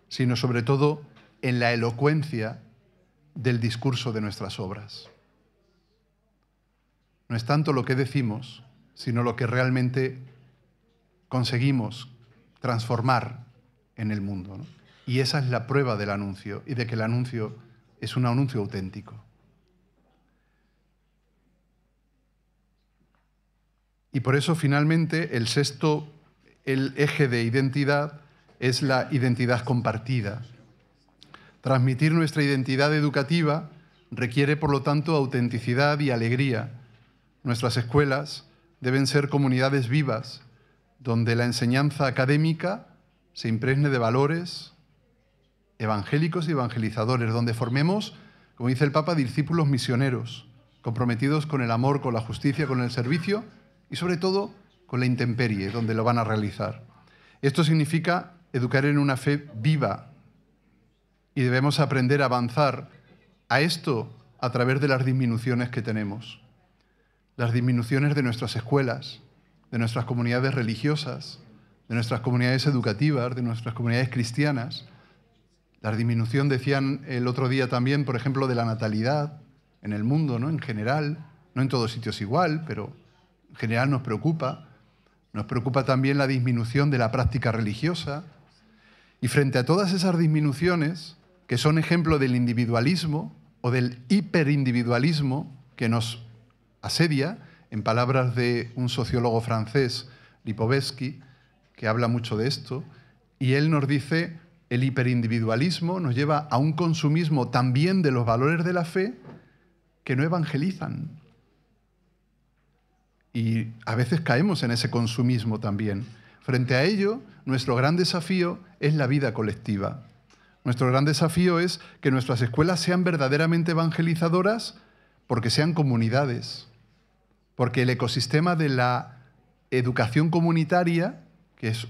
sino sobre todo en la elocuencia del discurso de nuestras obras. No es tanto lo que decimos, sino lo que realmente conseguimos transformar en el mundo, ¿no? Y esa es la prueba del anuncio y de que el anuncio es un anuncio auténtico. Y por eso, finalmente, el eje de identidad es la identidad compartida. Transmitir nuestra identidad educativa requiere, por lo tanto, autenticidad y alegría. Nuestras escuelas deben ser comunidades vivas, donde la enseñanza académica se impregne de valores evangélicos y evangelizadores, donde formemos, como dice el Papa, discípulos misioneros, comprometidos con el amor, con la justicia, con el servicio y, sobre todo, con la intemperie, donde lo van a realizar. Esto significa educar en una fe viva y debemos aprender a avanzar a esto a través de las disminuciones que tenemos. Las disminuciones de nuestras escuelas, de nuestras comunidades religiosas, de nuestras comunidades educativas, de nuestras comunidades cristianas. La disminución, decían el otro día también, por ejemplo, de la natalidad en el mundo, ¿no? En general, no en todos sitios igual, pero en general nos preocupa. Nos preocupa también la disminución de la práctica religiosa. Y frente a todas esas disminuciones, que son ejemplo del individualismo o del hiperindividualismo que nos asedia, en palabras de un sociólogo francés, Lipovetsky, que habla mucho de esto, y él nos dice: el hiperindividualismo nos lleva a un consumismo también de los valores de la fe que no evangelizan. Y a veces caemos en ese consumismo también. Frente a ello, nuestro gran desafío es la vida colectiva. Nuestro gran desafío es que nuestras escuelas sean verdaderamente evangelizadoras porque sean comunidades, porque el ecosistema de la educación comunitaria, que es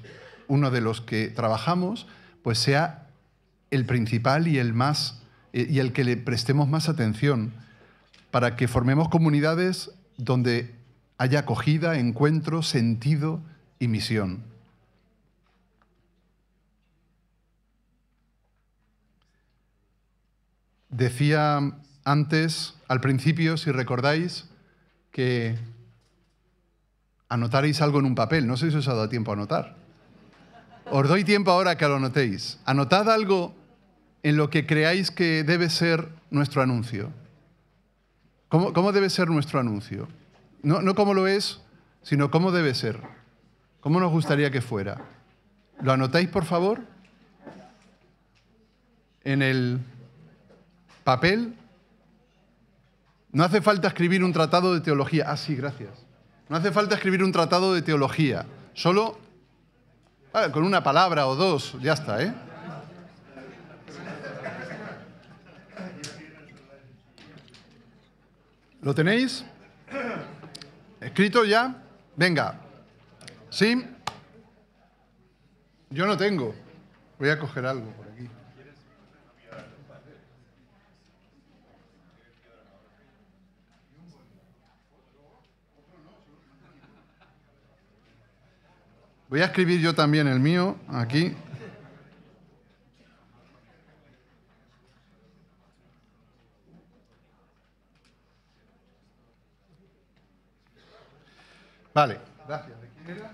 uno de los que trabajamos, pues sea el principal y el que le prestemos más atención, para que formemos comunidades donde haya acogida, encuentro, sentido y misión. Decía antes, al principio, si recordáis, que anotaréis algo en un papel. No sé si os ha dado tiempo a anotar. Os doy tiempo ahora que lo anotéis. Anotad algo en lo que creáis que debe ser nuestro anuncio. ¿Cómo debe ser nuestro anuncio? No cómo lo es, sino cómo debe ser. ¿Cómo nos gustaría que fuera? ¿Lo anotáis, por favor? En el papel. No hace falta escribir un tratado de teología. Ah, sí, gracias. No hace falta escribir un tratado de teología. Solo con una palabra o dos, ya está, ¿eh? ¿Lo tenéis? ¿Escrito ya? Venga. ¿Sí? Yo no tengo. Voy a coger algo por aquí. Voy a escribir yo también el mío, aquí. Vale, gracias. ¿De quién era?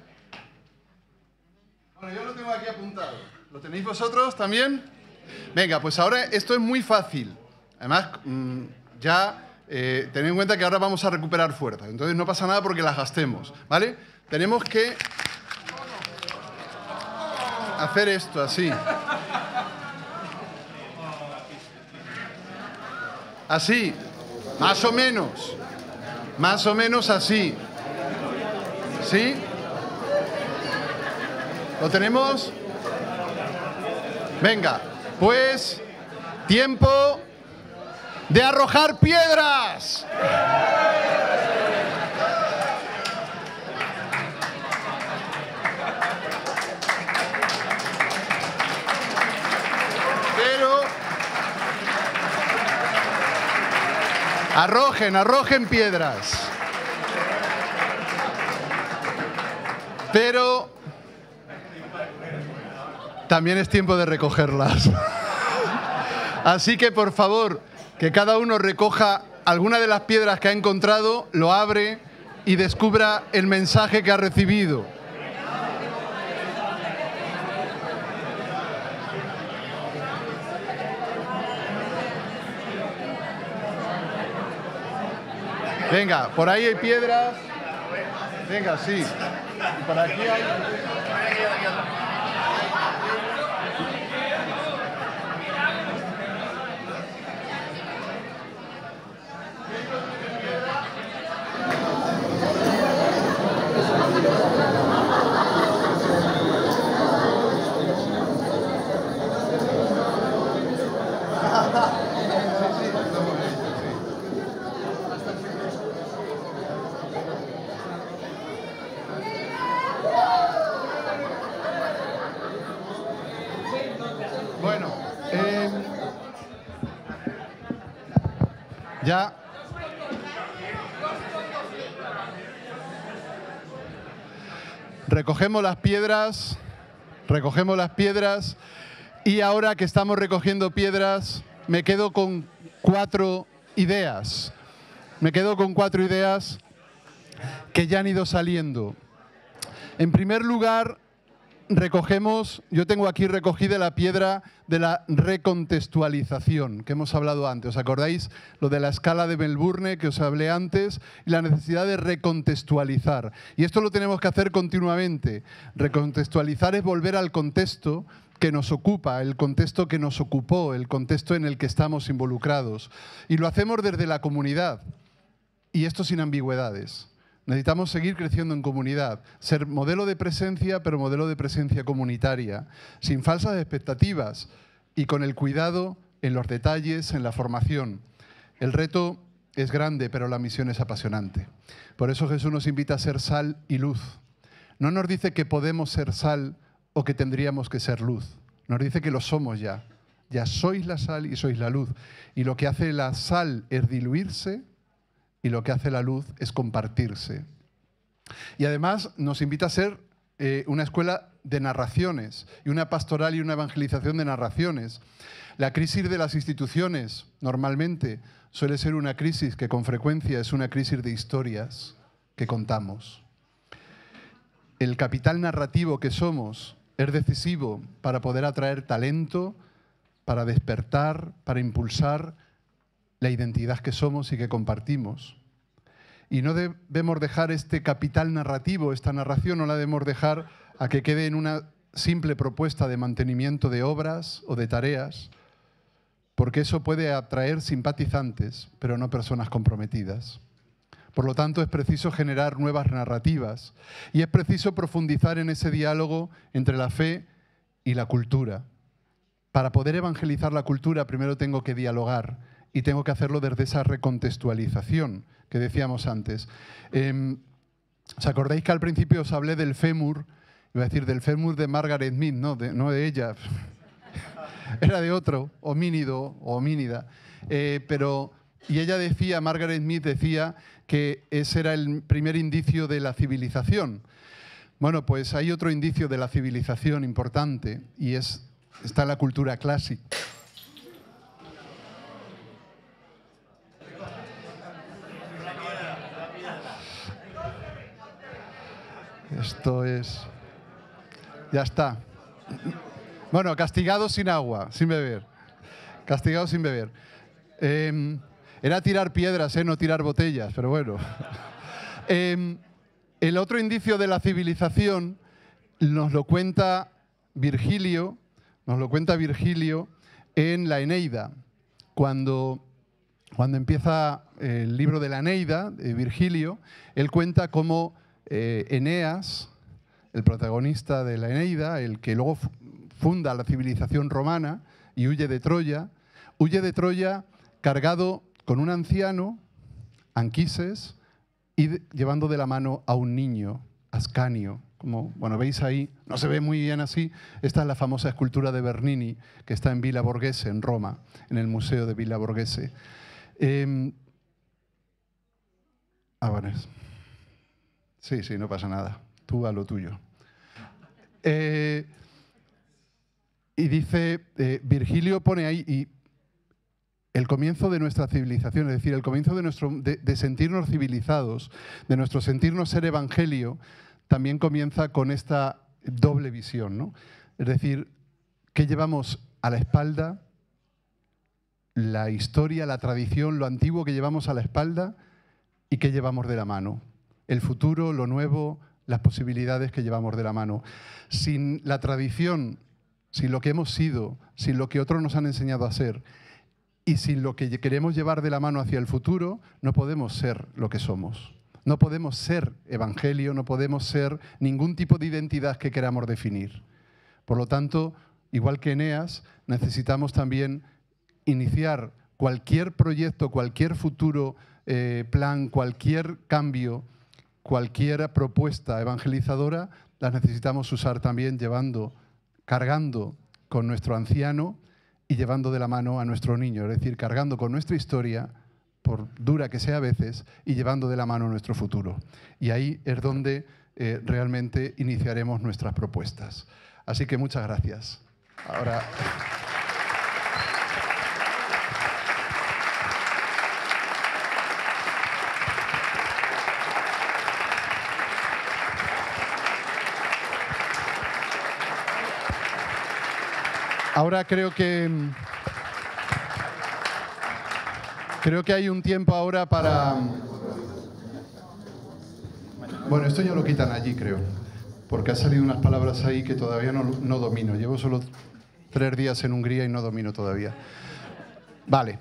Bueno, yo lo tengo aquí apuntado. ¿Lo tenéis vosotros también? Venga, pues ahora esto es muy fácil. Además, tened en cuenta que ahora vamos a recuperar fuerzas. Entonces no pasa nada porque las gastemos, ¿vale? Tenemos que hacer esto así. Así, más o menos así. ¿Sí? ¿Lo tenemos? Venga, pues, tiempo de arrojar piedras. Pero arrojen piedras. Pero también es tiempo de recogerlas. Así que, por favor, que cada uno recoja alguna de las piedras que ha encontrado, lo abre y descubra el mensaje que ha recibido. Venga, por ahí hay piedras. Venga, sí. Y por aquí hay... Bueno, ya recogemos las piedras y ahora que estamos recogiendo piedras me quedo con 4 ideas. Me quedo con 4 ideas que ya han ido saliendo. En primer lugar, yo tengo aquí recogida la piedra de la recontextualización, que hemos hablado antes. ¿Os acordáis lo de la escala de Melbourne que os hablé antes? Y la necesidad de recontextualizar. Y esto lo tenemos que hacer continuamente. Recontextualizar es volver al contexto que nos ocupa, el contexto que nos ocupó, el contexto en el que estamos involucrados. Y lo hacemos desde la comunidad. Y esto sin ambigüedades. Necesitamos seguir creciendo en comunidad, ser modelo de presencia, pero modelo de presencia comunitaria, sin falsas expectativas y con el cuidado en los detalles, en la formación. El reto es grande, pero la misión es apasionante. Por eso Jesús nos invita a ser sal y luz. No nos dice que podemos ser sal o que tendríamos que ser luz. Nos dice que lo somos ya. Ya sois la sal y sois la luz. Y lo que hace la sal es diluirse, y lo que hace la luz es compartirse. Y además nos invita a ser una escuela de narraciones y una pastoral y una evangelización de narraciones. La crisis de las instituciones normalmente suele ser una crisis que con frecuencia es una crisis de historias que contamos. El capital narrativo que somos es decisivo para poder atraer talento, para despertar, para impulsar la identidad que somos y que compartimos. Y no debemos dejar este capital narrativo, esta narración, no la debemos dejar a que quede en una simple propuesta de mantenimiento de obras o de tareas, porque eso puede atraer simpatizantes, pero no personas comprometidas. Por lo tanto, es preciso generar nuevas narrativas y es preciso profundizar en ese diálogo entre la fe y la cultura. Para poder evangelizar la cultura, primero tengo que dialogar y tengo que hacerlo desde esa recontextualización que decíamos antes. ¿Os acordáis que al principio os hablé del fémur? Iba a decir del fémur de Margaret Mead, no de ella. Era de otro, homínido o homínida. Y ella decía, Margaret Mead decía, que ese era el primer indicio de la civilización. Bueno, pues hay otro indicio de la civilización importante y está en la cultura clásica. Esto es... Ya está. Bueno, castigado sin agua, sin beber. Castigado sin beber. Era tirar piedras, no tirar botellas, pero bueno. El otro indicio de la civilización nos lo cuenta Virgilio, en la Eneida. Cuando empieza el libro de la Eneida, de Virgilio, él cuenta cómo Eneas, el protagonista de la Eneida, el que luego funda la civilización romana y huye de Troya cargado con un anciano, Anquises, y llevando de la mano a un niño, Ascanio. Como bueno, veis ahí, no se ve muy bien así, esta es la famosa escultura de Bernini, que está en Villa Borghese, en Roma, en el Museo de Villa Borghese. Bueno, sí, no pasa nada, tú a lo tuyo. Y dice, Virgilio pone ahí, y el comienzo de nuestra civilización, es decir, el comienzo de sentirnos civilizados, de nuestro sentirnos ser evangelio, también comienza con esta doble visión, ¿no? Es decir, ¿qué llevamos a la espalda? La historia, la tradición, lo antiguo que llevamos a la espalda y qué llevamos de la mano. El futuro, lo nuevo, las posibilidades que llevamos de la mano. Sin la tradición, sin lo que hemos sido, sin lo que otros nos han enseñado a ser y sin lo que queremos llevar de la mano hacia el futuro, no podemos ser lo que somos. No podemos ser evangelio, no podemos ser ningún tipo de identidad que queramos definir. Por lo tanto, igual que Eneas, necesitamos también iniciar cualquier proyecto, cualquier futuro plan, cualquier cambio, cualquier propuesta evangelizadora, las necesitamos usar también cargando con nuestro anciano y llevando de la mano a nuestro niño, es decir, cargando con nuestra historia, por dura que sea a veces, y llevando de la mano nuestro futuro. Y ahí es donde realmente iniciaremos nuestras propuestas. Así que muchas gracias. Ahora... Ahora creo que hay un tiempo ahora para... Bueno, esto ya lo quitan allí, creo, porque ha salido unas palabras ahí que todavía no domino. Llevo solo 3 días en Hungría y no domino todavía. Vale,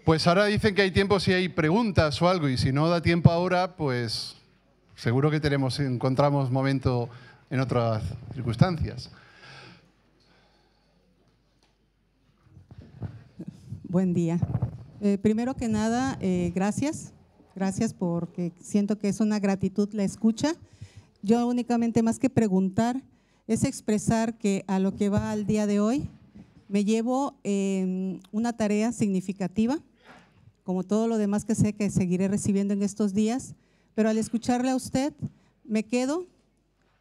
pues ahora dicen que hay tiempo si hay preguntas o algo, y si no da tiempo ahora, pues seguro que encontramos momento en otras circunstancias. Buen día. Primero que nada, gracias porque siento que es una gratitud la escucha. Yo únicamente, más que preguntar, es expresar que a lo que va al día de hoy me llevo una tarea significativa, como todo lo demás que sé que seguiré recibiendo en estos días, pero al escucharle a usted me quedo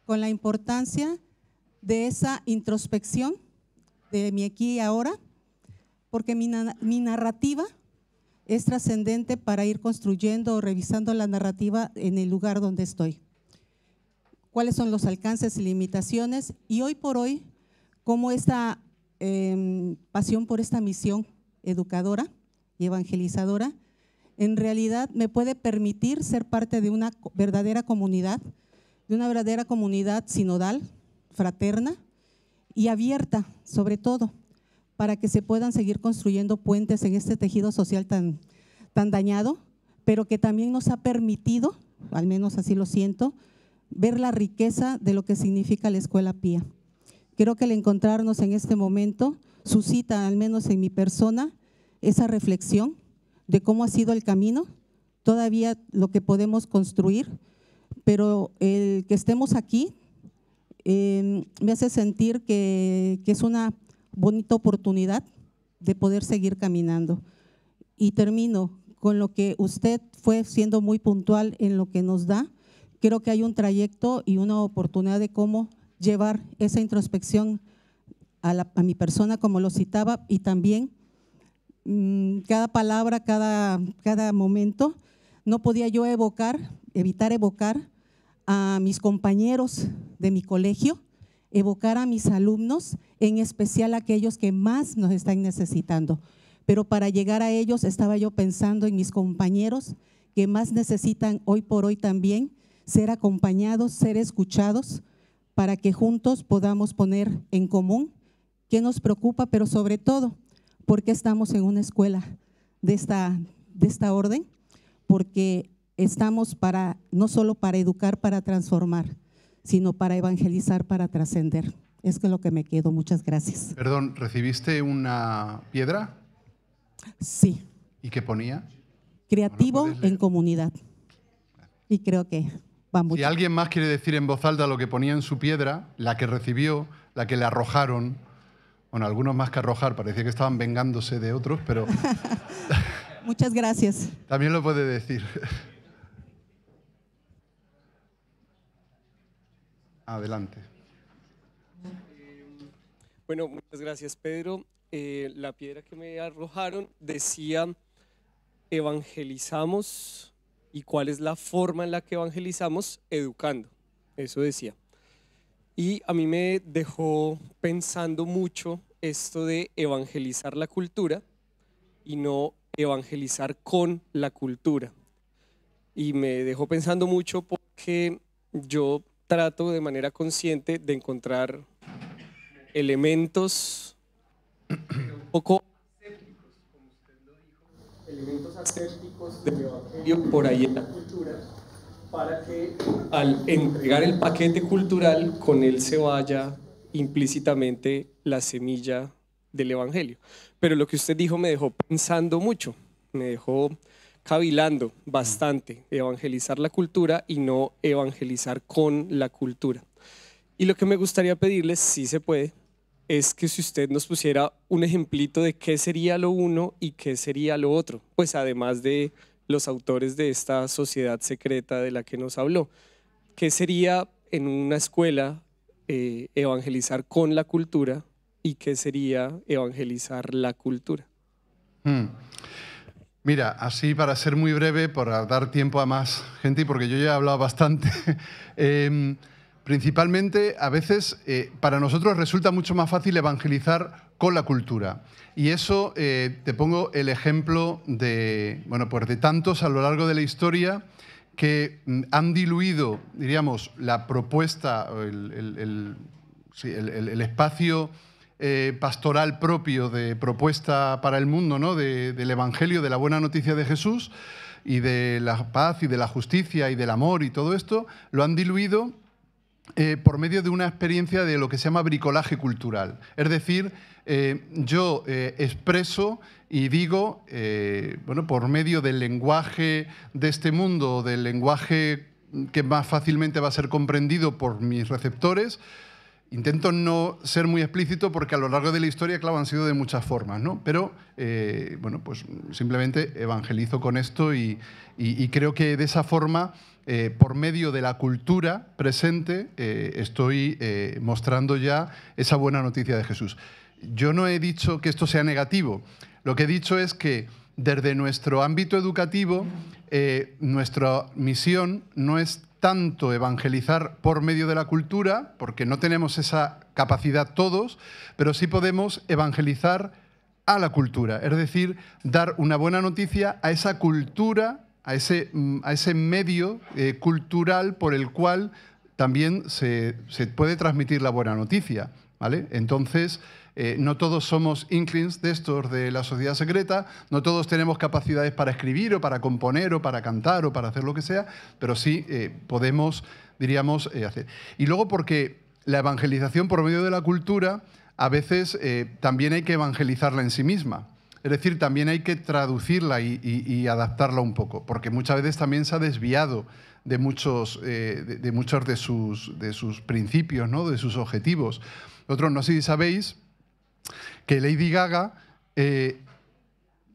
con la importancia de esa introspección de mi aquí y ahora, porque mi narrativa es trascendente para ir construyendo o revisando la narrativa en el lugar donde estoy. ¿Cuáles son los alcances y limitaciones? Y hoy por hoy, cómo esta pasión por esta misión educadora y evangelizadora en realidad me puede permitir ser parte de una verdadera comunidad sinodal, fraterna y abierta, sobre todo, para que se puedan seguir construyendo puentes en este tejido social tan dañado, pero que también nos ha permitido, al menos así lo siento, ver la riqueza de lo que significa la Escuela Pía. Creo que el encontrarnos en este momento suscita, al menos en mi persona, esa reflexión de cómo ha sido el camino, todavía lo que podemos construir, pero el que estemos aquí me hace sentir que es una bonita oportunidad de poder seguir caminando. Y termino con lo que usted fue siendo muy puntual en lo que nos da. Creo que hay un trayecto y una oportunidad de cómo llevar esa introspección a mi persona, como lo citaba, y también cada palabra, cada momento, no podía yo evitar evocar a mis compañeros de mi colegio, evocar a mis alumnos, en especial aquellos que más nos están necesitando. Pero para llegar a ellos estaba yo pensando en mis compañeros que más necesitan hoy por hoy también ser acompañados, ser escuchados, para que juntos podamos poner en común qué nos preocupa, pero sobre todo, por qué estamos en una escuela de esta orden, porque estamos no solo para educar, para transformar, sino para evangelizar, para trascender. Es que lo que me quedo. Muchas gracias. Perdón, ¿recibiste una piedra? Sí. ¿Y qué ponía? Creativo Bueno, ¿puedes leer? en comunidad. Y creo que va mucho. Si alguien más quiere decir en voz alta lo que ponía en su piedra, la que recibió, la que le arrojaron, bueno, algunos más que arrojar, parecía que estaban vengándose de otros, pero Muchas gracias. también lo puede decir. Adelante. Bueno, muchas gracias, Pedro. La piedra que me arrojaron decía, evangelizamos. ¿Y cuál es la forma en la que evangelizamos? Educando. Eso decía. Y a mí me dejó pensando mucho esto de evangelizar la cultura y no evangelizar con la cultura. Y me dejó pensando mucho porque yo trato de manera consciente de encontrar elementos un poco asépticos, como usted lo dijo, elementos asépticos del evangelio por ahí en la cultura, para que al entregar el paquete cultural con él se vaya implícitamente la semilla del evangelio. Pero lo que usted dijo me dejó pensando mucho, me dejó cavilando bastante, evangelizar la cultura y no evangelizar con la cultura. Y lo que me gustaría pedirles, si se puede, es que si usted nos pusiera un ejemplito de qué sería lo uno y qué sería lo otro, pues además de los autores de esta sociedad secreta de la que nos habló. ¿Qué sería en una escuela evangelizar con la cultura y qué sería evangelizar la cultura? Mira, así para ser muy breve, para dar tiempo a más gente y porque yo ya he hablado bastante, principalmente a veces para nosotros resulta mucho más fácil evangelizar con la cultura. Y eso te pongo el ejemplo de, bueno, pues de tantos a lo largo de la historia que han diluido, diríamos, la propuesta, el espacio pastoral propio de propuesta para el mundo, ¿no? Del Evangelio, de la buena noticia de Jesús y de la paz y de la justicia y del amor y todo esto, lo han diluido por medio de una experiencia de lo que se llama bricolaje cultural. Es decir, yo expreso y digo, bueno, por medio del lenguaje de este mundo, del lenguaje que más fácilmente va a ser comprendido por mis receptores, intento no ser muy explícito porque a lo largo de la historia, claro, han sido de muchas formas, ¿no? Pero, bueno, pues simplemente evangelizo con esto y creo que de esa forma, por medio de la cultura presente, estoy mostrando ya esa buena noticia de Jesús. Yo no he dicho que esto sea negativo. Lo que he dicho es que desde nuestro ámbito educativo, nuestra misión no es tanto evangelizar por medio de la cultura, porque no tenemos esa capacidad todos, pero sí podemos evangelizar a la cultura, es decir, dar una buena noticia a esa cultura, a ese medio cultural por el cual también se puede transmitir la buena noticia, ¿vale? Entonces, no todos somos inklings de estos de la sociedad secreta, no todos tenemos capacidades para escribir o para componer o para cantar o para hacer lo que sea, pero sí podemos, diríamos, hacer. Y luego porque la evangelización por medio de la cultura a veces también hay que evangelizarla en sí misma. Es decir, también hay que traducirla y adaptarla un poco, porque muchas veces también se ha desviado de muchos de sus principios, ¿no? De sus objetivos. Vosotros no sé si sabéis que Lady Gaga,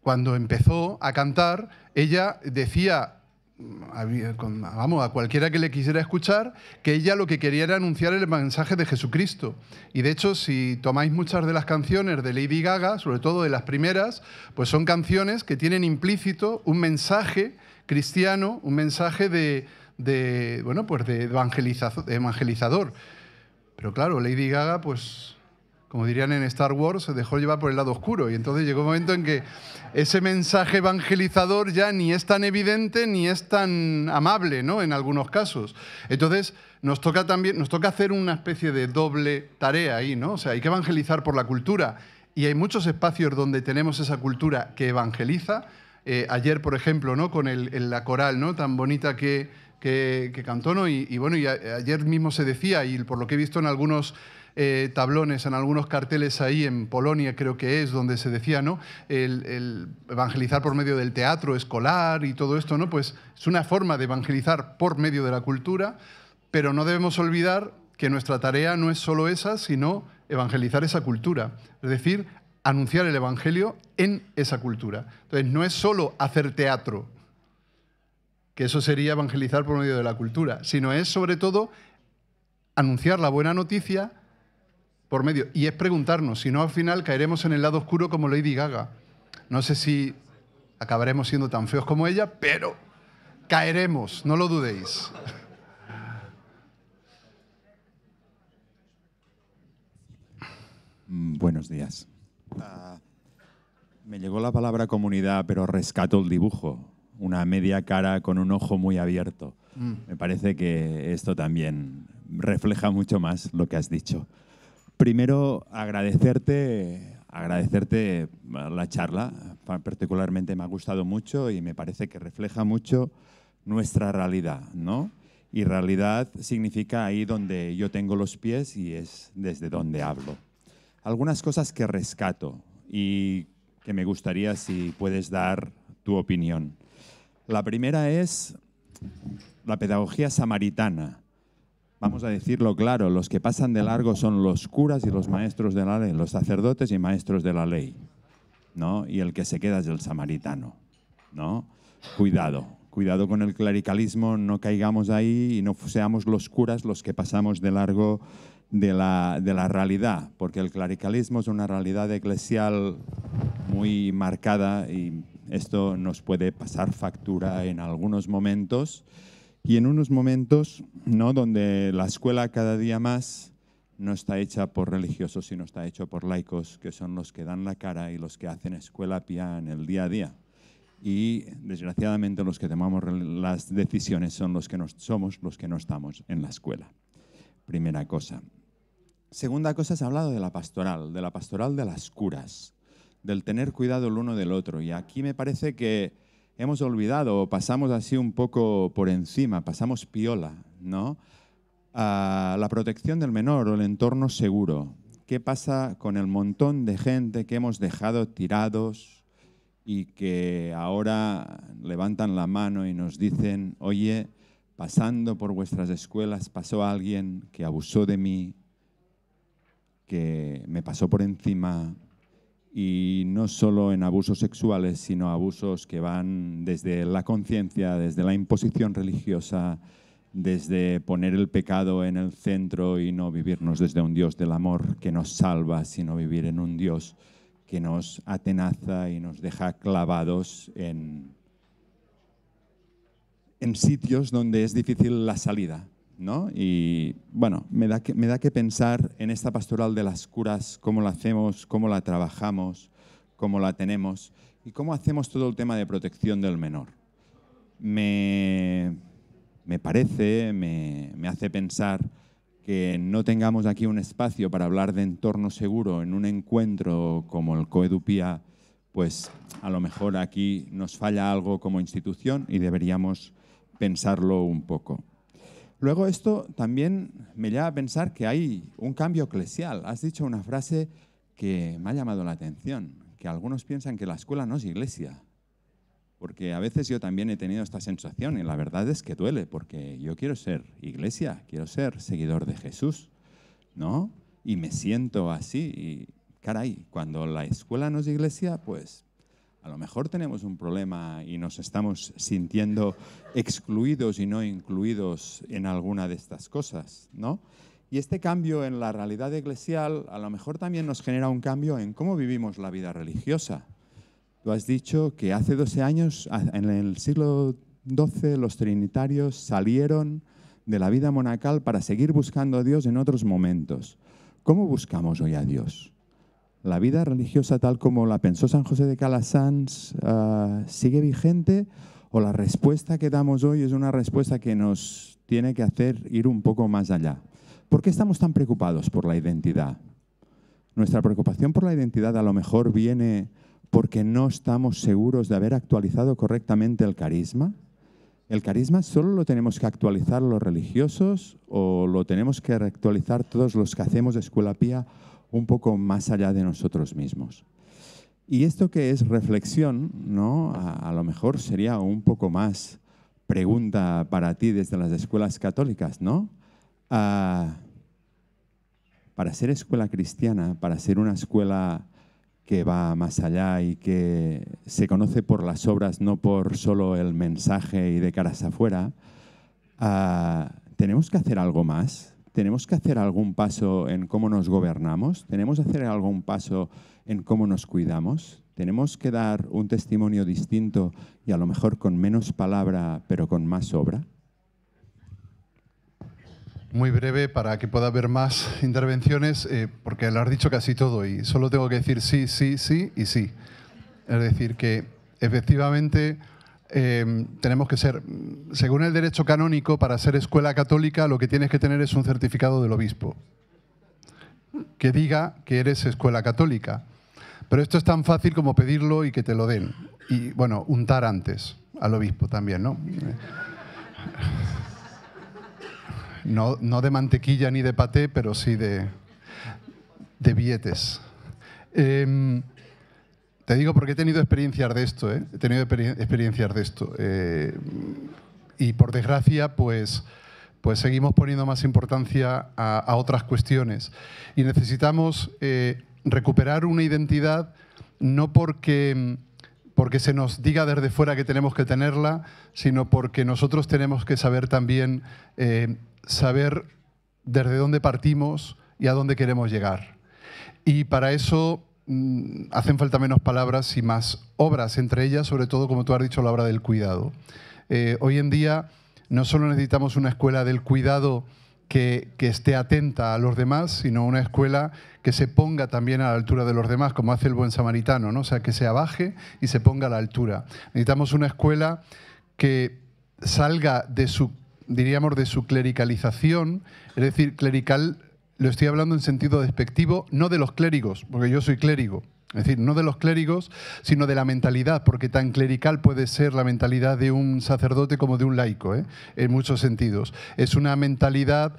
cuando empezó a cantar, ella decía, vamos, a cualquiera que le quisiera escuchar, que ella lo que quería era anunciar el mensaje de Jesucristo. Y de hecho, si tomáis muchas de las canciones de Lady Gaga, sobre todo de las primeras, pues son canciones que tienen implícito un mensaje cristiano, un mensaje bueno, pues de evangelizador. Pero claro, Lady Gaga, pues, como dirían en Star Wars, se dejó llevar por el lado oscuro. Y entonces llegó un momento en que ese mensaje evangelizador ya ni es tan evidente ni es tan amable, ¿no? En algunos casos. Entonces nos toca hacer una especie de doble tarea ahí, ¿no? O sea, hay que evangelizar por la cultura. Y hay muchos espacios donde tenemos esa cultura que evangeliza. Ayer, por ejemplo, ¿no? Con la coral, ¿no? Tan bonita que cantó, ¿no? Y bueno, y ayer mismo se decía, y por lo que he visto en algunos tablones, en algunos carteles ahí en Polonia, creo que es, donde se decía, ¿no?, el evangelizar por medio del teatro escolar y todo esto, ¿no? Pues es una forma de evangelizar por medio de la cultura, pero no debemos olvidar que nuestra tarea no es solo esa, sino evangelizar esa cultura, es decir, anunciar el evangelio en esa cultura. Entonces, no es solo hacer teatro, que eso sería evangelizar por medio de la cultura, sino es sobre todo anunciar la buena noticia por medio. Y es preguntarnos, si no al final caeremos en el lado oscuro como Lady Gaga. No sé si acabaremos siendo tan feos como ella, pero caeremos, no lo dudéis. Buenos días. Me llegó la palabra comunidad, pero rescato el dibujo. Una media cara con un ojo muy abierto. Me parece que esto también refleja mucho más lo que has dicho. Primero, agradecerte la charla. Particularmente me ha gustado mucho y me parece que refleja mucho nuestra realidad, ¿no? Y realidad significa ahí donde yo tengo los pies y es desde donde hablo. Algunas cosas que rescato y que me gustaría si puedes dar tu opinión. La primera es la pedagogía samaritana. Vamos a decirlo claro, los que pasan de largo son los curas y los maestros de la ley, los sacerdotes y maestros de la ley, ¿no? Y el que se queda es el samaritano, ¿no? Cuidado con el clericalismo, no caigamos ahí y no seamos los curas los que pasamos de largo de la realidad, porque el clericalismo es una realidad eclesial muy marcada y esto nos puede pasar factura en algunos momentos y en unos momentos, ¿no?, donde la escuela cada día más no está hecha por religiosos, sino está hecha por laicos, que son los que dan la cara y los que hacen escuela pía en el día a día. Y desgraciadamente los que tomamos las decisiones son los que somos los que no estamos en la escuela. Primera cosa. Segunda cosa, has hablado de la pastoral de las curas, del tener cuidado el uno del otro. Y aquí me parece que hemos olvidado, pasamos así un poco por encima, pasamos piola, ¿no? La protección del menor o el entorno seguro. ¿Qué pasa con el montón de gente que hemos dejado tirados y que ahora levantan la mano y nos dicen, oye, pasando por vuestras escuelas pasó alguien que abusó de mí, que me pasó por encima, y no solo en abusos sexuales, sino abusos que van desde la conciencia, desde la imposición religiosa, desde poner el pecado en el centro y no vivirnos desde un Dios del amor que nos salva, sino vivir en un Dios que nos atenaza y nos deja clavados en sitios donde es difícil la salida, ¿no? Y bueno, me da que pensar en esta pastoral de las curas, cómo la hacemos, cómo la trabajamos, cómo la tenemos y cómo hacemos todo el tema de protección del menor. Me hace pensar que no tengamos aquí un espacio para hablar de entorno seguro en un encuentro como el Coedupía, pues a lo mejor aquí nos falla algo como institución y deberíamos pensarlo un poco. Luego esto también me lleva a pensar que hay un cambio eclesial. Has dicho una frase que me ha llamado la atención, que algunos piensan que la escuela no es iglesia. Porque a veces yo también he tenido esta sensación y la verdad es que duele, porque yo quiero ser iglesia, quiero ser seguidor de Jesús, ¿no? Y me siento así y, caray, cuando la escuela no es iglesia, pues a lo mejor tenemos un problema y nos estamos sintiendo excluidos y no incluidos en alguna de estas cosas, ¿no? Y este cambio en la realidad eclesial a lo mejor también nos genera un cambio en cómo vivimos la vida religiosa. Tú has dicho que hace 12 años, en el siglo XII, los trinitarios salieron de la vida monacal para seguir buscando a Dios en otros momentos. ¿Cómo buscamos hoy a Dios? ¿La vida religiosa tal como la pensó San José de Calasanz sigue vigente o la respuesta que damos hoy es una respuesta que nos tiene que hacer ir un poco más allá? ¿Por qué estamos tan preocupados por la identidad? Nuestra preocupación por la identidad a lo mejor viene porque no estamos seguros de haber actualizado correctamente el carisma, ¿El carisma solo lo tenemos que actualizar los religiosos o lo tenemos que actualizar todos los que hacemos Escuela Pía un poco más allá de nosotros mismos? Y esto que es reflexión, ¿no? A lo mejor sería un poco más pregunta para ti desde las escuelas católicas, ¿no? Para ser escuela cristiana, para ser una escuela que va más allá y que se conoce por las obras, no por solo el mensaje y de caras afuera, ¿tenemos que hacer algo más? ¿Tenemos que hacer algún paso en cómo nos gobernamos? ¿Tenemos que hacer algún paso en cómo nos cuidamos? ¿Tenemos que dar un testimonio distinto y a lo mejor con menos palabra, pero con más obra? Muy breve para que pueda haber más intervenciones, porque lo has dicho casi todo y solo tengo que decir sí, sí, sí y sí. Es decir, que efectivamente tenemos que ser, según el derecho canónico, para ser escuela católica lo que tienes que tener es un certificado del obispo que diga que eres escuela católica. Pero esto es tan fácil como pedirlo y que te lo den. Y, bueno, untar antes al obispo también, ¿no? No de mantequilla ni de paté, pero sí de billetes. Te digo porque he tenido experiencias de esto, ¿eh? He tenido experiencias de esto. Y por desgracia, pues seguimos poniendo más importancia a otras cuestiones. Y necesitamos recuperar una identidad no porque se nos diga desde fuera que tenemos que tenerla, sino porque nosotros tenemos que saber también saber desde dónde partimos y a dónde queremos llegar. Y para eso hacen falta menos palabras y más obras, entre ellas, sobre todo, como tú has dicho, la obra del cuidado. Hoy en día no solo necesitamos una escuela del cuidado que esté atenta a los demás, sino una escuela que se ponga también a la altura de los demás, como hace el buen samaritano, ¿no? O sea, que se abaje y se ponga a la altura. Necesitamos una escuela que salga de su, diríamos, de su clericalización, es decir, clerical, lo estoy hablando en sentido despectivo, no de los clérigos, porque yo soy clérigo, es decir, no de los clérigos, sino de la mentalidad, porque tan clerical puede ser la mentalidad de un sacerdote como de un laico, en muchos sentidos. Es una mentalidad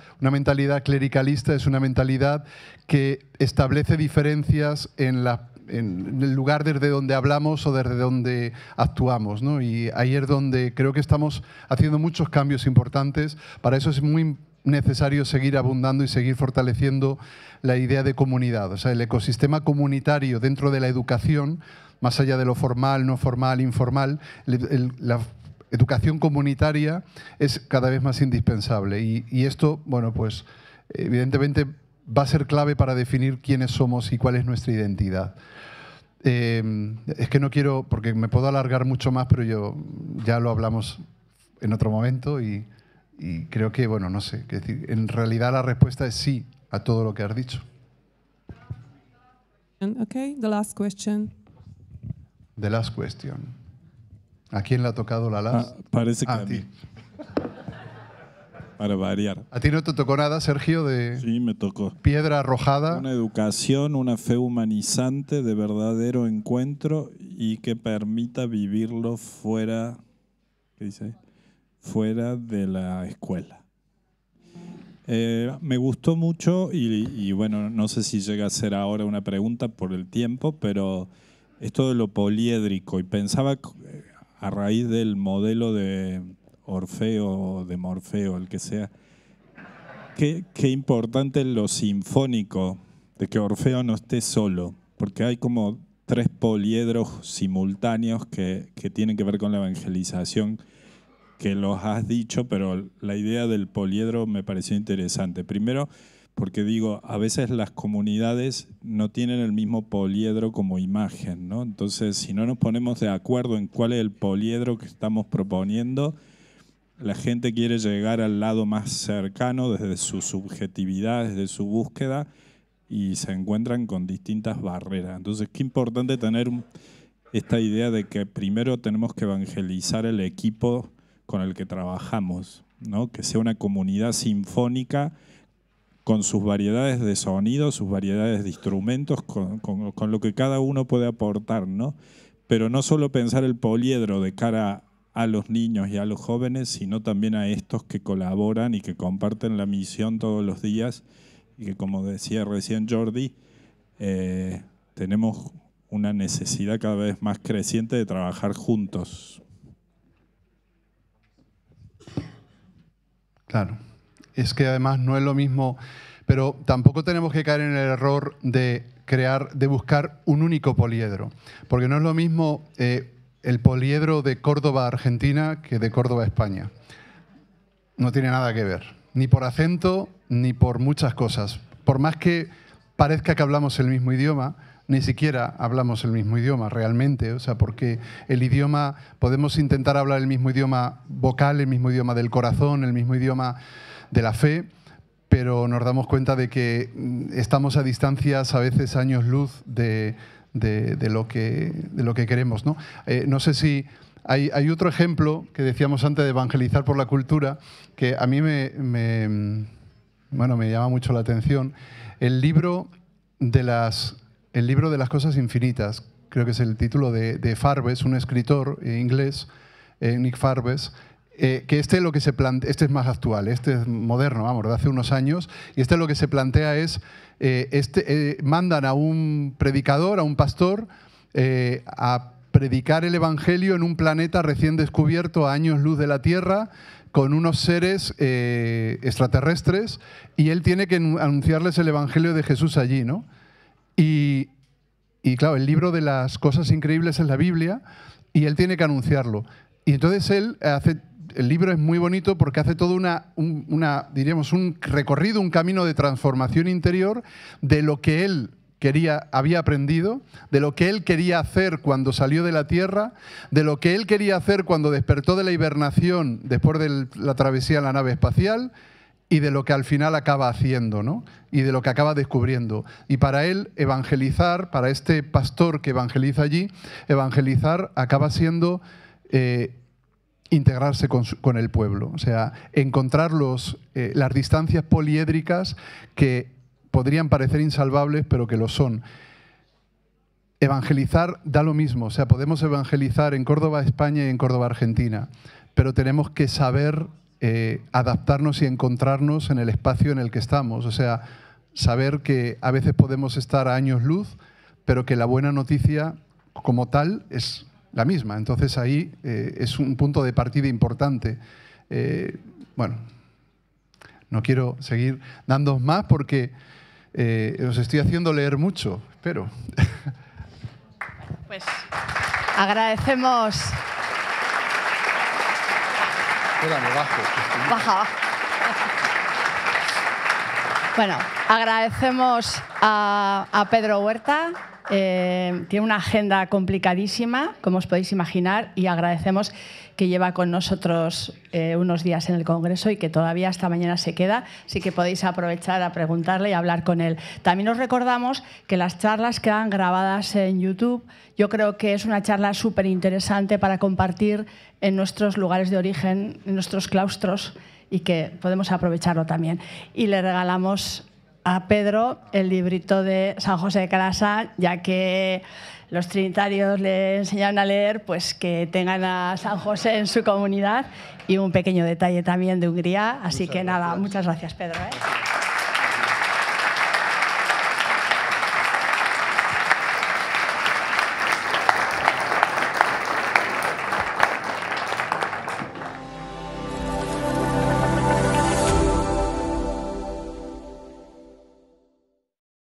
clericalista, es una mentalidad que establece diferencias en el lugar desde donde hablamos o desde donde actuamos, ¿no? Y ahí es donde creo que estamos haciendo muchos cambios importantes. Para eso es muy necesario seguir abundando y seguir fortaleciendo la idea de comunidad, o sea, el ecosistema comunitario dentro de la educación, más allá de lo formal, no formal, informal, la educación comunitaria es cada vez más indispensable y esto, bueno, pues evidentemente va a ser clave para definir quiénes somos y cuál es nuestra identidad. Es que no quiero, porque me puedo alargar mucho más, pero ya lo hablamos en otro momento y creo que, bueno, no sé, que decir, en realidad la respuesta es sí a todo lo que has dicho. Okay, the last question. The last question. ¿A quién le ha tocado la last? Parece que a a ti. mí. Para variar. ¿A ti no te tocó nada, Sergio, de Sí, me tocó. piedra arrojada? Una educación, una fe humanizante de verdadero encuentro y que permita vivirlo fuera, ¿qué dice? Fuera de la escuela. Me gustó mucho y bueno, no sé si llega a ser ahora una pregunta por el tiempo, pero esto de lo poliédrico, y pensaba a raíz del modelo de Orfeo, de Morfeo, el que sea, qué importante lo sinfónico, de que Orfeo no esté solo, porque hay como 3 poliedros simultáneos que tienen que ver con la evangelización, que los has dicho, pero la idea del poliedro me pareció interesante. Primero, porque digo, a veces las comunidades no tienen el mismo poliedro como imagen, ¿no? Entonces, si no nos ponemos de acuerdo en cuál es el poliedro que estamos proponiendo, la gente quiere llegar al lado más cercano desde su subjetividad, desde su búsqueda, y se encuentran con distintas barreras. Entonces, qué importante tener esta idea de que primero tenemos que evangelizar el equipo con el que trabajamos, ¿no? Que sea una comunidad sinfónica con sus variedades de sonidos, sus variedades de instrumentos, con lo que cada uno puede aportar, ¿no? Pero no solo pensar el poliedro de cara a los niños y a los jóvenes, sino también a estos que colaboran y que comparten la misión todos los días y que, como decía recién Jordi, tenemos una necesidad cada vez más creciente de trabajar juntos. Claro, es que además no es lo mismo, pero tampoco tenemos que caer en el error de buscar un único poliedro, porque no es lo mismo el poliedro de Córdoba, Argentina, que de Córdoba, España. No tiene nada que ver, ni por acento, ni por muchas cosas. Por más que parezca que hablamos el mismo idioma, ni siquiera hablamos el mismo idioma realmente, o sea, porque el idioma, podemos intentar hablar el mismo idioma vocal, el mismo idioma del corazón, el mismo idioma de la fe, pero nos damos cuenta de que estamos a distancias, a veces años luz de lo que queremos, ¿no? No sé si hay otro ejemplo que decíamos antes de evangelizar por la cultura, que a mí me llama mucho la atención. El libro de las cosas infinitas, creo que es el título de Farbes, un escritor inglés, Nick Farbes, que este es más actual, este es moderno, vamos, de hace unos años, y lo que se plantea es, mandan a un predicador, a un pastor, a predicar el evangelio en un planeta recién descubierto a años luz de la Tierra, con unos seres extraterrestres, y él tiene que anunciarles el evangelio de Jesús allí, ¿no? Y claro, el libro de las cosas increíbles es la Biblia y él tiene que anunciarlo. Y entonces el libro es muy bonito porque hace todo diríamos, un recorrido, un camino de transformación interior de lo que él había aprendido, de lo que él quería hacer cuando salió de la Tierra, de lo que él quería hacer cuando despertó de la hibernación después de la travesía en la nave espacial, y de lo que al final acaba haciendo, ¿no? Y de lo que acaba descubriendo. Y para él, evangelizar, para este pastor que evangeliza allí, evangelizar acaba siendo integrarse con el pueblo. O sea, encontrar las distancias poliédricas que podrían parecer insalvables, pero que lo son. Evangelizar da lo mismo. O sea, podemos evangelizar en Córdoba, España, y en Córdoba, Argentina, pero tenemos que saber adaptarnos y encontrarnos en el espacio en el que estamos. O sea, saber que a veces podemos estar a años luz, pero que la buena noticia como tal es la misma. Entonces ahí es un punto de partida importante. Bueno, no quiero seguir dándoos más porque os estoy haciendo leer mucho, espero. Pues agradecemos... Baja. Bueno, agradecemos a Pedro Huerta. Tiene una agenda complicadísima, como os podéis imaginar, y agradecemos que lleva con nosotros unos días en el Congreso y que todavía hasta mañana se queda, así que podéis aprovechar a preguntarle y hablar con él. También os recordamos que las charlas quedan grabadas en YouTube. Yo creo que es una charla súper interesante para compartir en nuestros lugares de origen, en nuestros claustros, y que podemos aprovecharlo también. Y le regalamos a Pedro el librito de San José de Calasanz, ya que los trinitarios le enseñaron a leer, pues que tengan a San José en su comunidad, y un pequeño detalle también de Hungría. Así que nada, muchas gracias, Pedro.